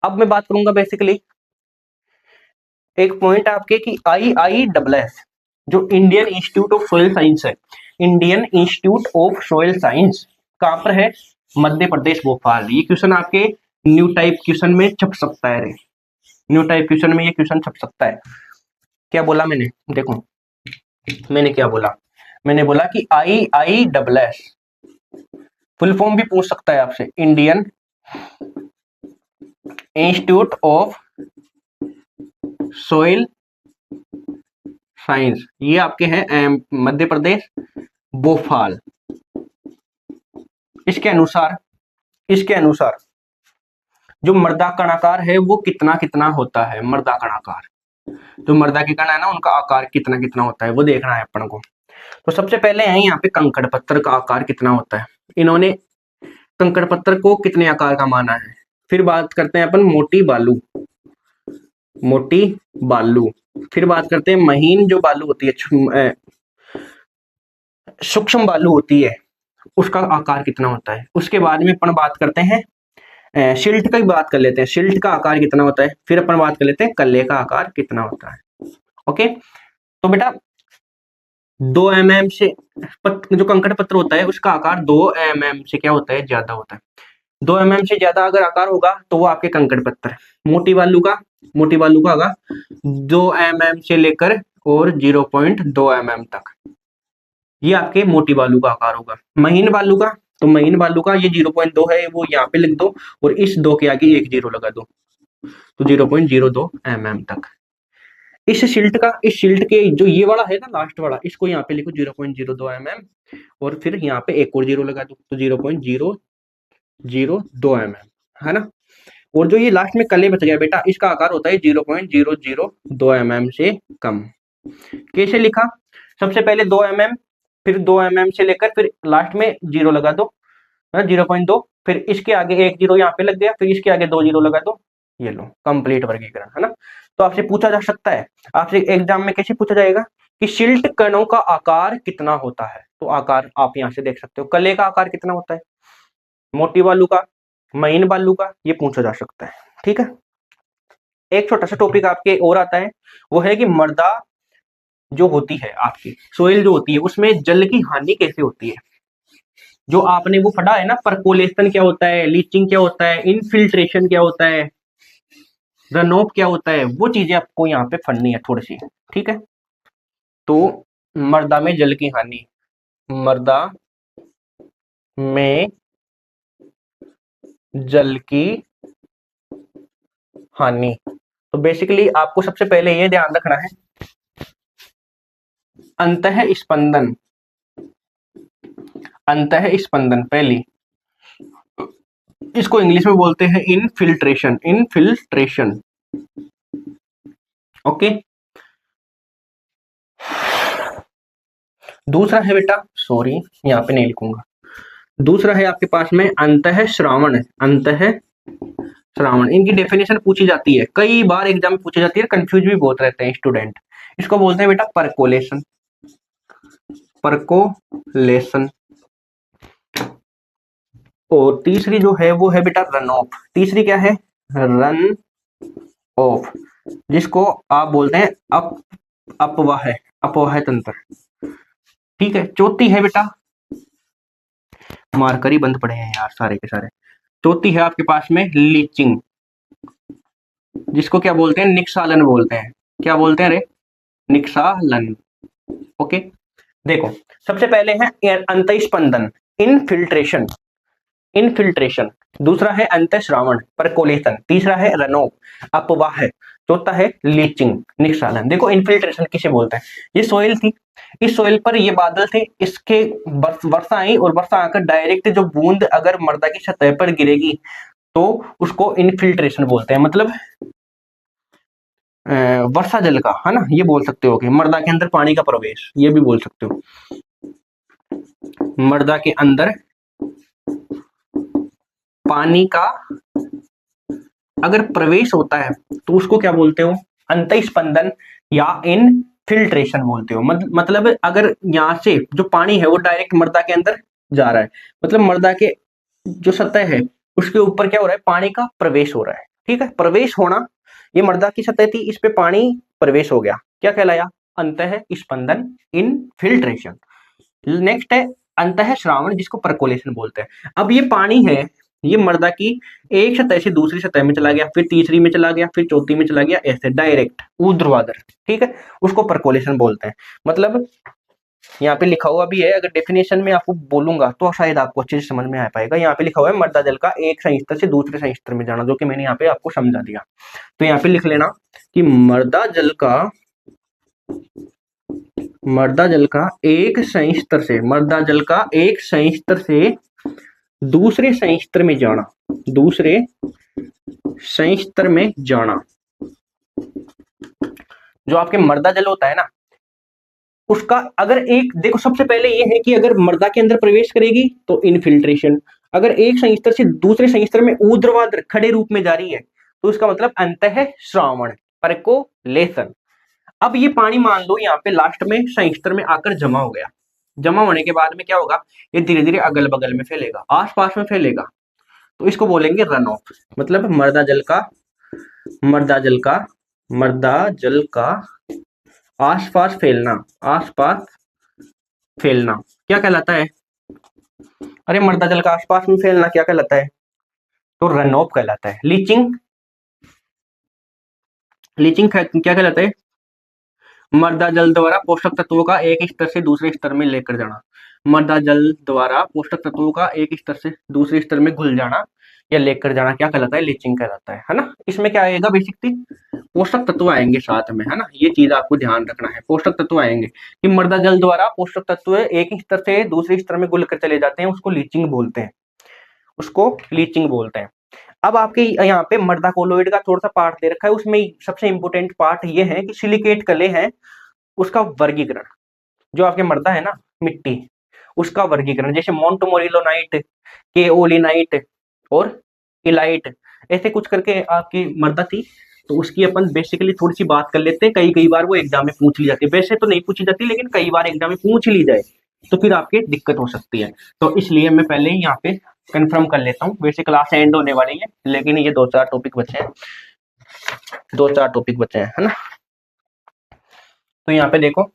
अब मैं बात करूंगा बेसिकली एक पॉइंट आपके कि IISS जो Indian institute of soil science है, Indian institute of soil science कहां पर है, मध्य प्रदेश भोपाल। ये क्वेश्चन आपके न्यू टाइप क्वेश्चन में छप सकता है रे, न्यू टाइप क्वेश्चन में ये क्वेश्चन छप सकता है। क्या बोला मैंने, देखो मैंने क्या बोला, मैंने बोला कि IISS फुल फॉर्म भी पूछ सकता है आपसे, Indian institute of soil science, ये आपके हैं मध्य प्रदेश भोपाल। इसके अनुसार जो मृदा कणाकार है वो कितना कितना होता है, मृदा कणाकार, जो मृदा के कण है ना उनका आकार कितना कितना होता है वो देखना है अपन को। तो सबसे पहले है यहाँ पे कंकड़ पत्थर का आकार कितना होता है, इन्होंने कंकड़ पत्थर को कितने आकार का माना है। फिर बात करते हैं अपन मोटी बालू, मोटी बालू। फिर बात करते हैं महीन जो बालू होती है, सूक्ष्म बालू होती है, उसका आकार कितना होता है। उसके बाद में अपन बात करते हैं सिल्ट की बात कर लेते हैं, सिल्ट का आकार कितना होता है। फिर अपन बात कर लेते हैं कल्ले का आकार कितना होता है। ओके, तो बेटा 2 mm से जो कंकड़ पत्थर होता है उसका आकार 2 mm से क्या होता है, ज्यादा होता है। 2 mm से ज्यादा अगर आकार होगा तो वो आपके कंकड़ पत्थर। मोटी बालू का होगा 2 mm से लेकर और 0.2 mm तक, ये आपके मोटी बालू का आकार होगा। महीन बालू का, तो महीन बालू का ये 0.2 है, वो यहाँ पे लिख दो और इस 2 के आगे एक 0 लगा दो, तो 0.02 mm तक। इस शिल्ट के जो ये वाला है ना लास्ट वाला, इसको यहाँ पे लिखो 0.02 mm और फिर यहाँ पे एक और 0 लगा दो, तो 0.002 mm है ना। और जो ये लास्ट में कले बच गया बेटा, इसका आकार होता है 0.002 mm से कम। कैसे लिखा? सबसे पहले 2 mm, फिर 2 mm से लेकर फिर लास्ट में 0 लगा दो, 0.2, फिर इसके आगे 1 0 यहाँ पे लग गया, फिर इसके आगे 2 0 लगा दो, ये लो कंप्लीट वर्गीकरण, है ना। तो आपसे पूछा जा सकता है, आपसे एग्जाम में कैसे पूछा जाएगा कि शिल्ट कणों का आकार कितना होता है। तो आकार आप यहाँ से देख सकते हो, कले का आकार कितना होता है, मोटी बालू का, महीन बालू का, ये पूछा जा सकता है। ठीक है, एक छोटा सा टॉपिक आपके और आता है, वो है कि मृदा जो होती है आपकी, सोइल जो होती है, उसमें जल की हानि कैसे होती है। जो आपने वो पढ़ा है ना, परकोलेशन क्या होता है, लीचिंग क्या होता है, इनफिल्ट्रेशन क्या होता है, रन ऑफ क्या होता है, वो चीजें आपको यहाँ पे पढ़नी है थोड़ी सी। ठीक है, तो मृदा में जल की हानि, मृदा में जल की हानि, तो बेसिकली आपको सबसे पहले ये ध्यान रखना है, अंतः स्पंदन, अंतः स्पंदन पहली, इसको इंग्लिश में बोलते हैं इनफिल्ट्रेशन, इनफिल्ट्रेशन। ओके, दूसरा है बेटा, सॉरी यहाँ पे नहीं लिखूंगा, दूसरा है आपके पास में अंतः श्रावण, अंतः श्रावण। इनकी डेफिनेशन पूछी जाती है, कई बार एग्जाम में पूछी जाती है, कंफ्यूज भी बहुत रहते हैं स्टूडेंट। इसको बोलते हैं बेटा परकोलेशन, परकोलेशन। और तीसरी जो है वो है बेटा रन ऑफ, तीसरी क्या है, रन ऑफ, जिसको आप बोलते हैं अपवाह, अपवाह तंत्र। ठीक है, चौथी है बेटा, मार्कर ही बंद पड़े हैं यार सारे के सारे। चौथी है आपके पास में लीचिंग, जिसको क्या बोलते हैं, निक्षालन बोलते हैं। क्या बोलते हैं रे, निक्षालन। ओके, देखो सबसे पहले है अंतःस्पंदन, इनफिल्ट्रेशन, इनफिल्ट्रेशन। दूसरा है अंतःश्रावण, परकोलेशन। तीसरा है रनऑफ, अपवाह। चौथा है लीचिंग, निक्षालन। देखो इनफिल्ट्रेशन किसे बोलते हैं, ये सोइल थी, इस सोइल पर ये बादल थे, इसके वर्षा आई और वर्षा आकर डायरेक्ट जो बूंद अगर मृदा की सतह पर गिरेगी तो उसको इनफिल्ट्रेशन बोलते हैं। मतलब वर्षा जल का, है ना, ये बोल सकते हो कि मृदा के अंदर पानी का प्रवेश, ये भी बोल सकते हो। मृदा के अंदर पानी का अगर प्रवेश होता है तो उसको क्या बोलते हो, अंतःस्पंदन या इनफिल्ट्रेशन बोलते हो। मतलब अगर यहाँ से जो पानी है वो डायरेक्ट मृदा के अंदर जा रहा है, मतलब मृदा के जो सतह है उसके ऊपर क्या हो रहा है, पानी का प्रवेश हो रहा है। ठीक है, प्रवेश होना, ये मृदा की सतह थी, इस पे पानी प्रवेश हो गया, क्या कहलाया, अंतःस्पंदन, इनफिल्ट्रेशन। नेक्स्ट है अंतःश्रावण, जिसको परकोलेशन बोलते हैं। अब ये पानी है, ये मृदा की एक सतह से दूसरी सतह में चला गया, फिर तीसरी में चला गया, फिर चौथी में चला गया, ऐसे डायरेक्ट ऊर्ध्वाधर। ठीक है, उसको परकोलेशन बोलते हैं। मतलब यहाँ पे लिखा हुआ भी है, अगर डेफिनेशन में आपको बोलूंगा तो शायद आपको अच्छे से समझ में आ पाएगा। यहाँ पे लिखा हुआ है मृदा जल का एक संस्तर से दूसरे संस्तर में जाना, जो कि मैंने यहाँ पे आपको समझा दिया। तो यहाँ पे लिख लेना कि मृदा जल का, मृदा जल का एक संस्तर से, मृदा जल का एक संस्तर से दूसरे संस्तर में जाना, दूसरे संस्तर में जाना। जो आपके मृदा जल होता है ना, उसका अगर एक, देखो सबसे पहले ये है कि अगर मृदा के अंदर प्रवेश करेगी तो इनफिल्ट्रेशन, अगर एक संस्तर से दूसरे संस्तर में ऊर्ध्वाधर खड़े रूप में जा रही है तो इसका मतलब अंतःश्रावण, परकोलेशन। अब ये पानी मान लो यहाँ पे लास्ट में संस्तर में आकर जमा हो गया, जमा होने के बाद में क्या होगा, ये धीरे धीरे अगल बगल में फैलेगा, आसपास में फैलेगा, तो इसको बोलेंगे रन ऑफ। मतलब मृदा जल का, मृदा जल का, मृदा जल का आसपास फैलना, आसपास फैलना क्या कहलाता है, अरे मृदा जल का आसपास में फैलना क्या कहलाता है, तो रन ऑफ कहलाता है। लीचिंग, लीचिंग क्या कहलाता है, मृदा जल द्वारा पोषक तत्वों का एक स्तर से दूसरे स्तर में लेकर जाना, मृदा जल द्वारा पोषक तत्वों का एक स्तर से दूसरे स्तर में घुल जाना या लेकर जाना क्या कहलाता है, लीचिंग कहलाता है ना। इसमें क्या आएगा, बेसिकली पोषक तत्व आएंगे साथ में, है ना, ये चीज आपको ध्यान रखना है। पोषक तत्व आएंगे कि मृदा जल द्वारा पोषक तत्व एक स्तर से दूसरे स्तर में घुल कर चले जाते हैं, उसको लीचिंग बोलते हैं, उसको लीचिंग बोलते हैं। अब आपके यहाँ पे मर्दा कोलोइड का थोड़ा सा पार्ट दे रखा है, उसमें सबसे इंपोर्टेंट पार्ट ये है कि सिलिकेट कले हैं उसका वर्गीकरण, जो आपके मर्दा है ना मिट्टी, उसका वर्गीकरण, जैसे मोंटमोरिलोनाइट, केओलिनाइट और इलाइट, ऐसे कुछ करके आपकी मर्दा थी। तो उसकी अपन बेसिकली थोड़ी सी बात कर लेते हैं, कई बार वो एग्जाम में पूछ ली जाती है, वैसे तो नहीं पूछी जाती लेकिन कई बार एग्जाम में पूछ ली जाए तो फिर आपकी दिक्कत हो सकती है। तो इसलिए मैं पहले ही यहाँ पे कंफर्म कर लेता हूँ। वैसे क्लास एंड होने वाली है लेकिन ये 2-4 टॉपिक बचे हैं, 2-4 टॉपिक बचे हैं, है ना। तो यहाँ पे देखो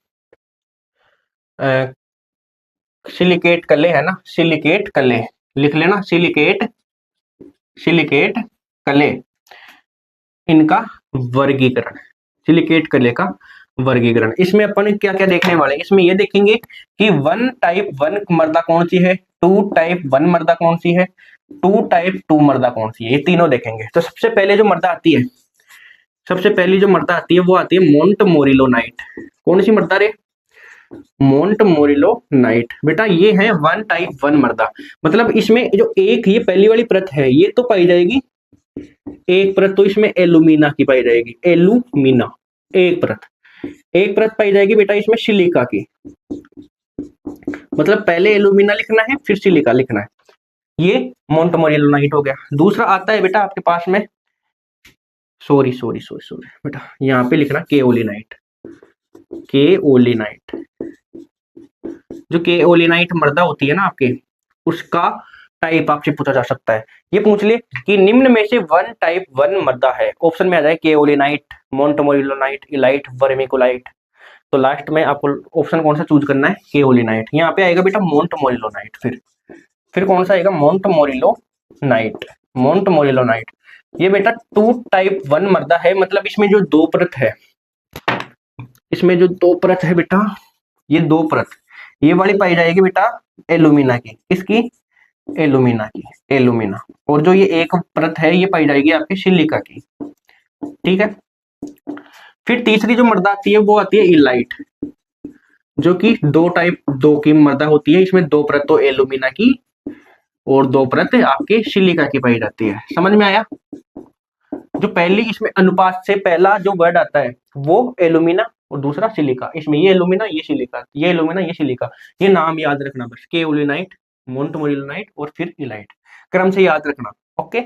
सिलिकेट कले है ना, सिलिकेट कले लिख लेना, सिलिकेट कले, इनका वर्गीकरण, सिलिकेट कले का वर्गीकरण। इसमें अपन क्या क्या देखने वाले हैं, इसमें ये देखेंगे कि 1 टाइप 1 मर्दा कौन सी है, 2 टाइप 1 मर्दा कौन सी है, 2 टाइप 2 मर्दा कौन सी है, ये तीनों देखेंगे। तो सबसे पहले जो मर्दा आती है, सबसे पहली जो मर्दा आती है वो आती है मोंटमोरिलोनाइट। कौन सी मर्दा रे, मोंटमोरिलोनाइट। बेटा ये है 1 टाइप 1 मर्दा, मतलब इसमें जो एक ये पहली वाली परत है ये तो पाई जाएगी, एक परत तो इसमें एलुमिना की पाई जाएगी, एलुमिना एक परत पाई जाएगी बेटा इसमें सिलिका की, मतलब पहले एलुमिना लिखना है फिर सिलिका लिखना है, ये मोंटमोरिलोनाइट हो गया। दूसरा आता है बेटा आपके पास में, सॉरी बेटा यहाँ पे लिखना केओलिनाइट, केओलिनाइट। जो केओलिनाइट मर्दा होती है ना आपके, उसका टाइप आपसे पूछा जा सकता है। ये पूछ ले कि निम्न में से 1 टाइप 1 मर्दा है, ऑप्शन में आ जाए केओलिनाइट, मोंटमोरिलोनाइट, इलाइट, वर्मिकुलाइट। तो लास्ट में आपको ऑप्शन कौन सा चूज करना है, केओलिनाइट। यहाँ पे आएगा बेटा मोंटमोरिलोनाइट, फिर कौन सा आएगा, मोंटमोरिलोनाइट, मोंटमोरिलोनाइट। ये बेटा 2 टाइप 1 मर्दा है, मतलब इसमें जो 2 परत है, इसमें जो 2 परत है बेटा, ये 2 परत, ये वाली पाई जाएगी बेटा एलुमिना की, इसकी एलुमिना की, एलुमिना। और जो ये एक परत है ये पाई जाएगी आपकी सिलिका की, ठीक है। फिर तीसरी जो मर्दा आती है वो आती है इलाइट, जो कि 2 टाइप 2 की मर्दा होती है, इसमें 2 परत तो एलुमिना की और 2 परत आपके सिलिका की पाई जाती है। समझ में आया। जो पहली इसमें अनुपात से पहला जो वर्ड आता है वो एलुमिना और दूसरा सिलिका, इसमें ये एलुमिना ये सिलिका, ये एलुमिना ये सिलिका, ये नाम याद रखना बस, केओलिनाइट, मोंटमोरिलोनाइट और फिर इलाइट, क्रम से याद रखना। ओके,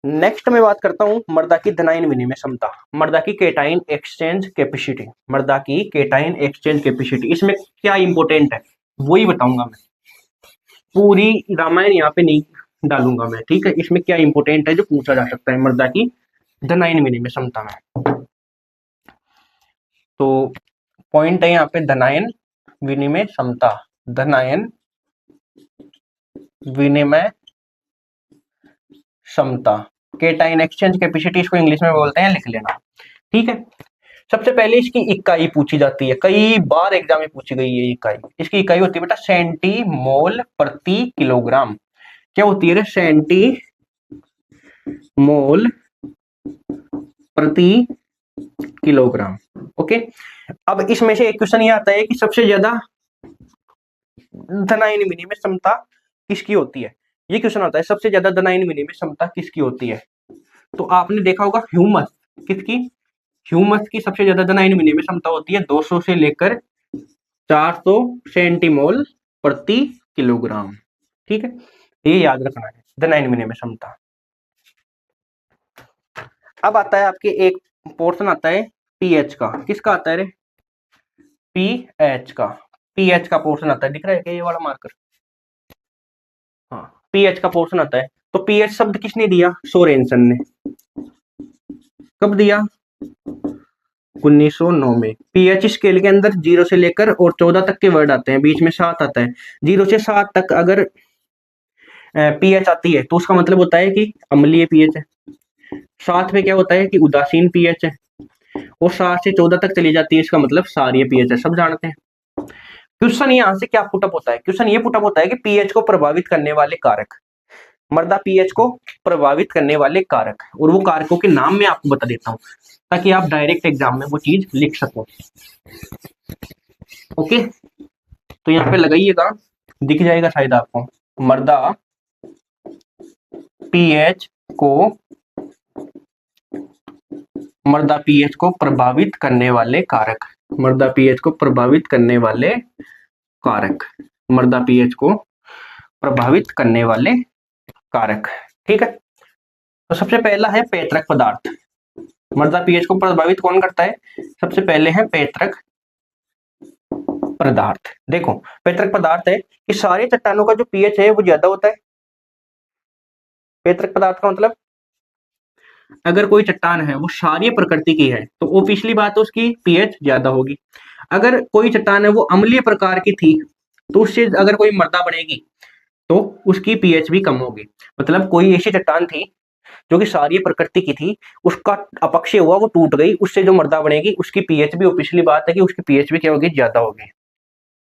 नेक्स्ट मैं बात करता हूं मर्दा की धनायन विनिमय क्षमता, मर्दा की केटाइन एक्सचेंज कैपेसिटी, मर्दा की केटाइन एक्सचेंज कैपेसिटी। इसमें क्या इंपॉर्टेंट है वही बताऊंगा मैं, पूरी रामायण यहाँ पे नहीं डालूंगा मैं, ठीक है। इसमें क्या इंपॉर्टेंट है जो पूछा जा सकता है मर्दा की धनायन विनिमय क्षमता में। तो पॉइंट है यहाँ पे धनायन विनिमय क्षमता, धनायन विनिमय क्षमता, केटाइन एक्सचेंज कैपेसिटी इसको इंग्लिश में बोलते हैं, लिख लेना, ठीक है। सबसे पहले इसकी इकाई पूछी जाती है, कई बार एग्जाम में पूछी गई है इकाई। इसकी इकाई होती है बेटा सेंटीमोल प्रति किलोग्राम। क्या होती है रे, सेंटीमोल प्रति किलोग्राम। ओके, अब इसमें से एक क्वेश्चन ये आता है कि सबसे ज्यादा धनायन विनिमय क्षमता किसकी होती है। ये क्वेश्चन आता है सबसे ज्यादा धनायन विनिमय क्षमता किसकी होती है। तो आपने देखा होगा ह्यूमस, किसकी, ह्यूमस की सबसे ज्यादा धनायन विनिमय क्षमता होती है 200 से लेकर 400 सेंटीमोल प्रति किलोग्राम, ठीक है। ये याद रखना है धनायन विनिमय क्षमता। अब आता है आपके एक पोर्शन आता है पीएच का, किसका आता है रे, पीएच का, पीएच का पोर्शन आता है, दिख रहा है क्या ये वाला मार्कर, हाँ पीएच का पोर्शन आता है। तो पीएच शब्द किसने दिया, सोरेनसन ने, कब दिया, 1909 में। पीएच स्केल के अंदर 0 से लेकर और 14 तक के वर्ड आते हैं, बीच में 7 आता है। 0 से 7 तक अगर पीएच आती है तो उसका मतलब होता है कि अम्लीय पीएच है। 7 में क्या होता है कि उदासीन पीएच है, और 7 से 14 तक चली जाती है इसका मतलब क्षारीय पीएच है, सब जानते हैं। क्वेश्चन यहाँ से क्या पुटअप होता है, क्वेश्चन ये पुटअप होता है कि पीएच को प्रभावित करने वाले कारक, मर्दा पीएच को प्रभावित करने वाले कारक, और वो कारकों के नाम मैं आपको बता देता हूं ताकि आप डायरेक्ट एग्जाम में वो चीज लिख सको। ओके, तो यहाँ पे लगाइएगा, दिख जाएगा शायद आपको, मर्दा पीएच को मृदा पीएच को प्रभावित करने वाले कारक, मृदा पीएच को प्रभावित करने वाले कारक, मृदा पीएच को प्रभावित करने वाले कारक। ठीक है, तो सबसे पहला है पैतृक पदार्थ। मृदा पीएच को प्रभावित कौन करता है? सबसे पहले है पैतृक पदार्थ। देखो पैतृक पदार्थ है कि सारे चट्टानों का जो पीएच है वो ज्यादा होता है। पैतृक पदार्थ का मतलब अगर कोई चट्टान है वो क्षारीय प्रकृति की है तो ऑब्वियसली बात है उसकी पीएच ज्यादा होगी। अगर कोई चट्टान है वो अम्लीय प्रकार की थी तो उससे अगर कोई मृदा बनेगी तो उसकी पीएच भी कम होगी। मतलब कोई ऐसी चट्टान थी जो कि क्षारीय प्रकृति की थी, उसका अपक्षय हुआ, वो टूट गई, उससे जो मृदा बनेगी उसकी पीएच भी ऑब्वियसली बात है कि उसकी पीएच भी क्या होगी? ज्यादा होगी।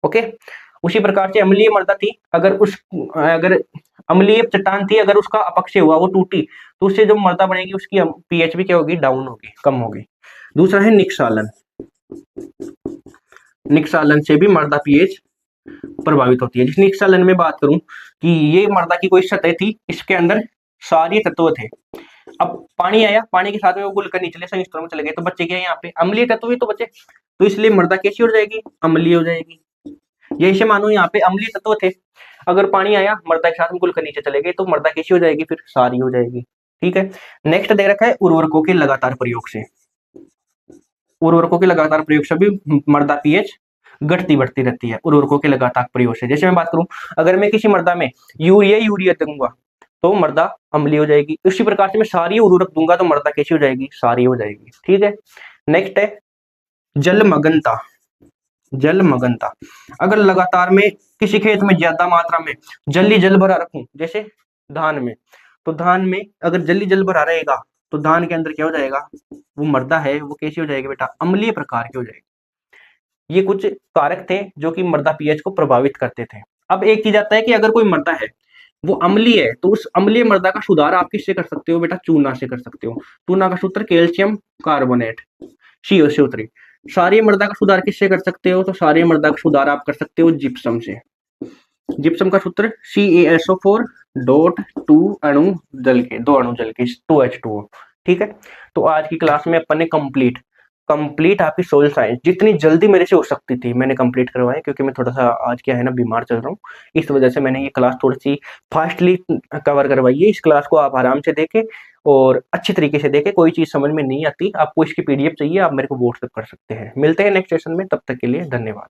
ओके, उसी प्रकार से अम्लीय मृदा थी, अगर अम्लीय चट्टान थी, अगर उसका अपक्षय हुआ, वो टूटी, तो उससे जो मृदा बनेगी उसकी पीएच भी क्या होगी? डाउन होगी, कम होगी। दूसरा है निक्षालन। निक्षालन से भी मृदा पीएच प्रभावित होती है। जिस निक्षालन में बात करूं कि ये मृदा की कोई सतह थी, इसके अंदर क्षारीय तत्व थे, अब पानी आया, पानी के साथ में वो घुलकर निचले संयुस्तरों में चले गए, तो बच्चे क्या है यहाँ पे? अम्लीय तत्व ही तो बचे, तो इसलिए मृदा कैसी हो जाएगी? अम्लीय हो जाएगी। यही से मानो यहाँ पे अम्लीय तत्व थे, अगर पानी आया मृदा के साथ में घुलकर नीचे चले गए, तो मृदा कैसी हो जाएगी? फिर क्षारीय हो जाएगी। ठीक है, नेक्स्ट दे रखा है उर्वरकों के लगातार प्रयोग से। उर्वरकों के लगातार प्रयोग से भी मृदा पीएच घटती बढ़ती रहती है, उर्वरकों के लगातार प्रयोग से। जैसे मैं बात करूं, अगर मैं किसी मृदा में यूरिया दूंगा तो मृदा अम्लीय हो जाएगी। इसी प्रकार से मैं क्षारीय उर्वरक दूंगा तो मृदा कैसी हो जाएगी? क्षारीय हो जाएगी। ठीक है, नेक्स्ट है जलमग्नता। जलमग्नता, अगर लगातार में किसी खेत में ज्यादा मात्रा में जल्दी जल भरा रखूं, जैसे धान में, तो धान में अगर जल्दी जल भरा रहेगा तो धान के अंदर क्या हो जाएगा? वो मृदा है वो कैसी हो जाएगी बेटा? अम्लीय प्रकार की हो जाएगी। ये कुछ कारक थे जो कि मृदा पीएच को प्रभावित करते थे। अब एक चीज आता है कि अगर कोई मृदा है वो अम्लीय है, तो उस अम्लीय मृदा का सुधार आप किससे कर सकते हो बेटा? चूना से कर सकते हो। चूना का सूत्र कैल्शियम कार्बोनेट, CO3। क्षारीय मृदा का सुधार किससे कर सकते हो? तो क्षारीय मृदा का सुधार आप कर सकते हो जिप्सम से। जिप्सम का सूत्र CaSO4 डॉट 2 अणु जल के, 2 अणु जल के, 2H2O। ठीक है, तो आज की क्लास में अपन ने कंप्लीट आपकी सोइल साइंस जितनी जल्दी मेरे से हो सकती थी मैंने कंप्लीट करवाया, क्योंकि मैं थोड़ा सा आज क्या है ना बीमार चल रहा हूँ, इस वजह से मैंने ये क्लास थोड़ी सी फास्टली कवर करवाई है। इस क्लास को आप आराम से देखें और अच्छी तरीके से देखें। कोई चीज समझ में नहीं आती, आपको इसकी PDF चाहिए, आप मेरे को व्हाट्सएप कर सकते हैं। मिलते हैं नेक्स्ट सेशन में, तब तक के लिए धन्यवाद।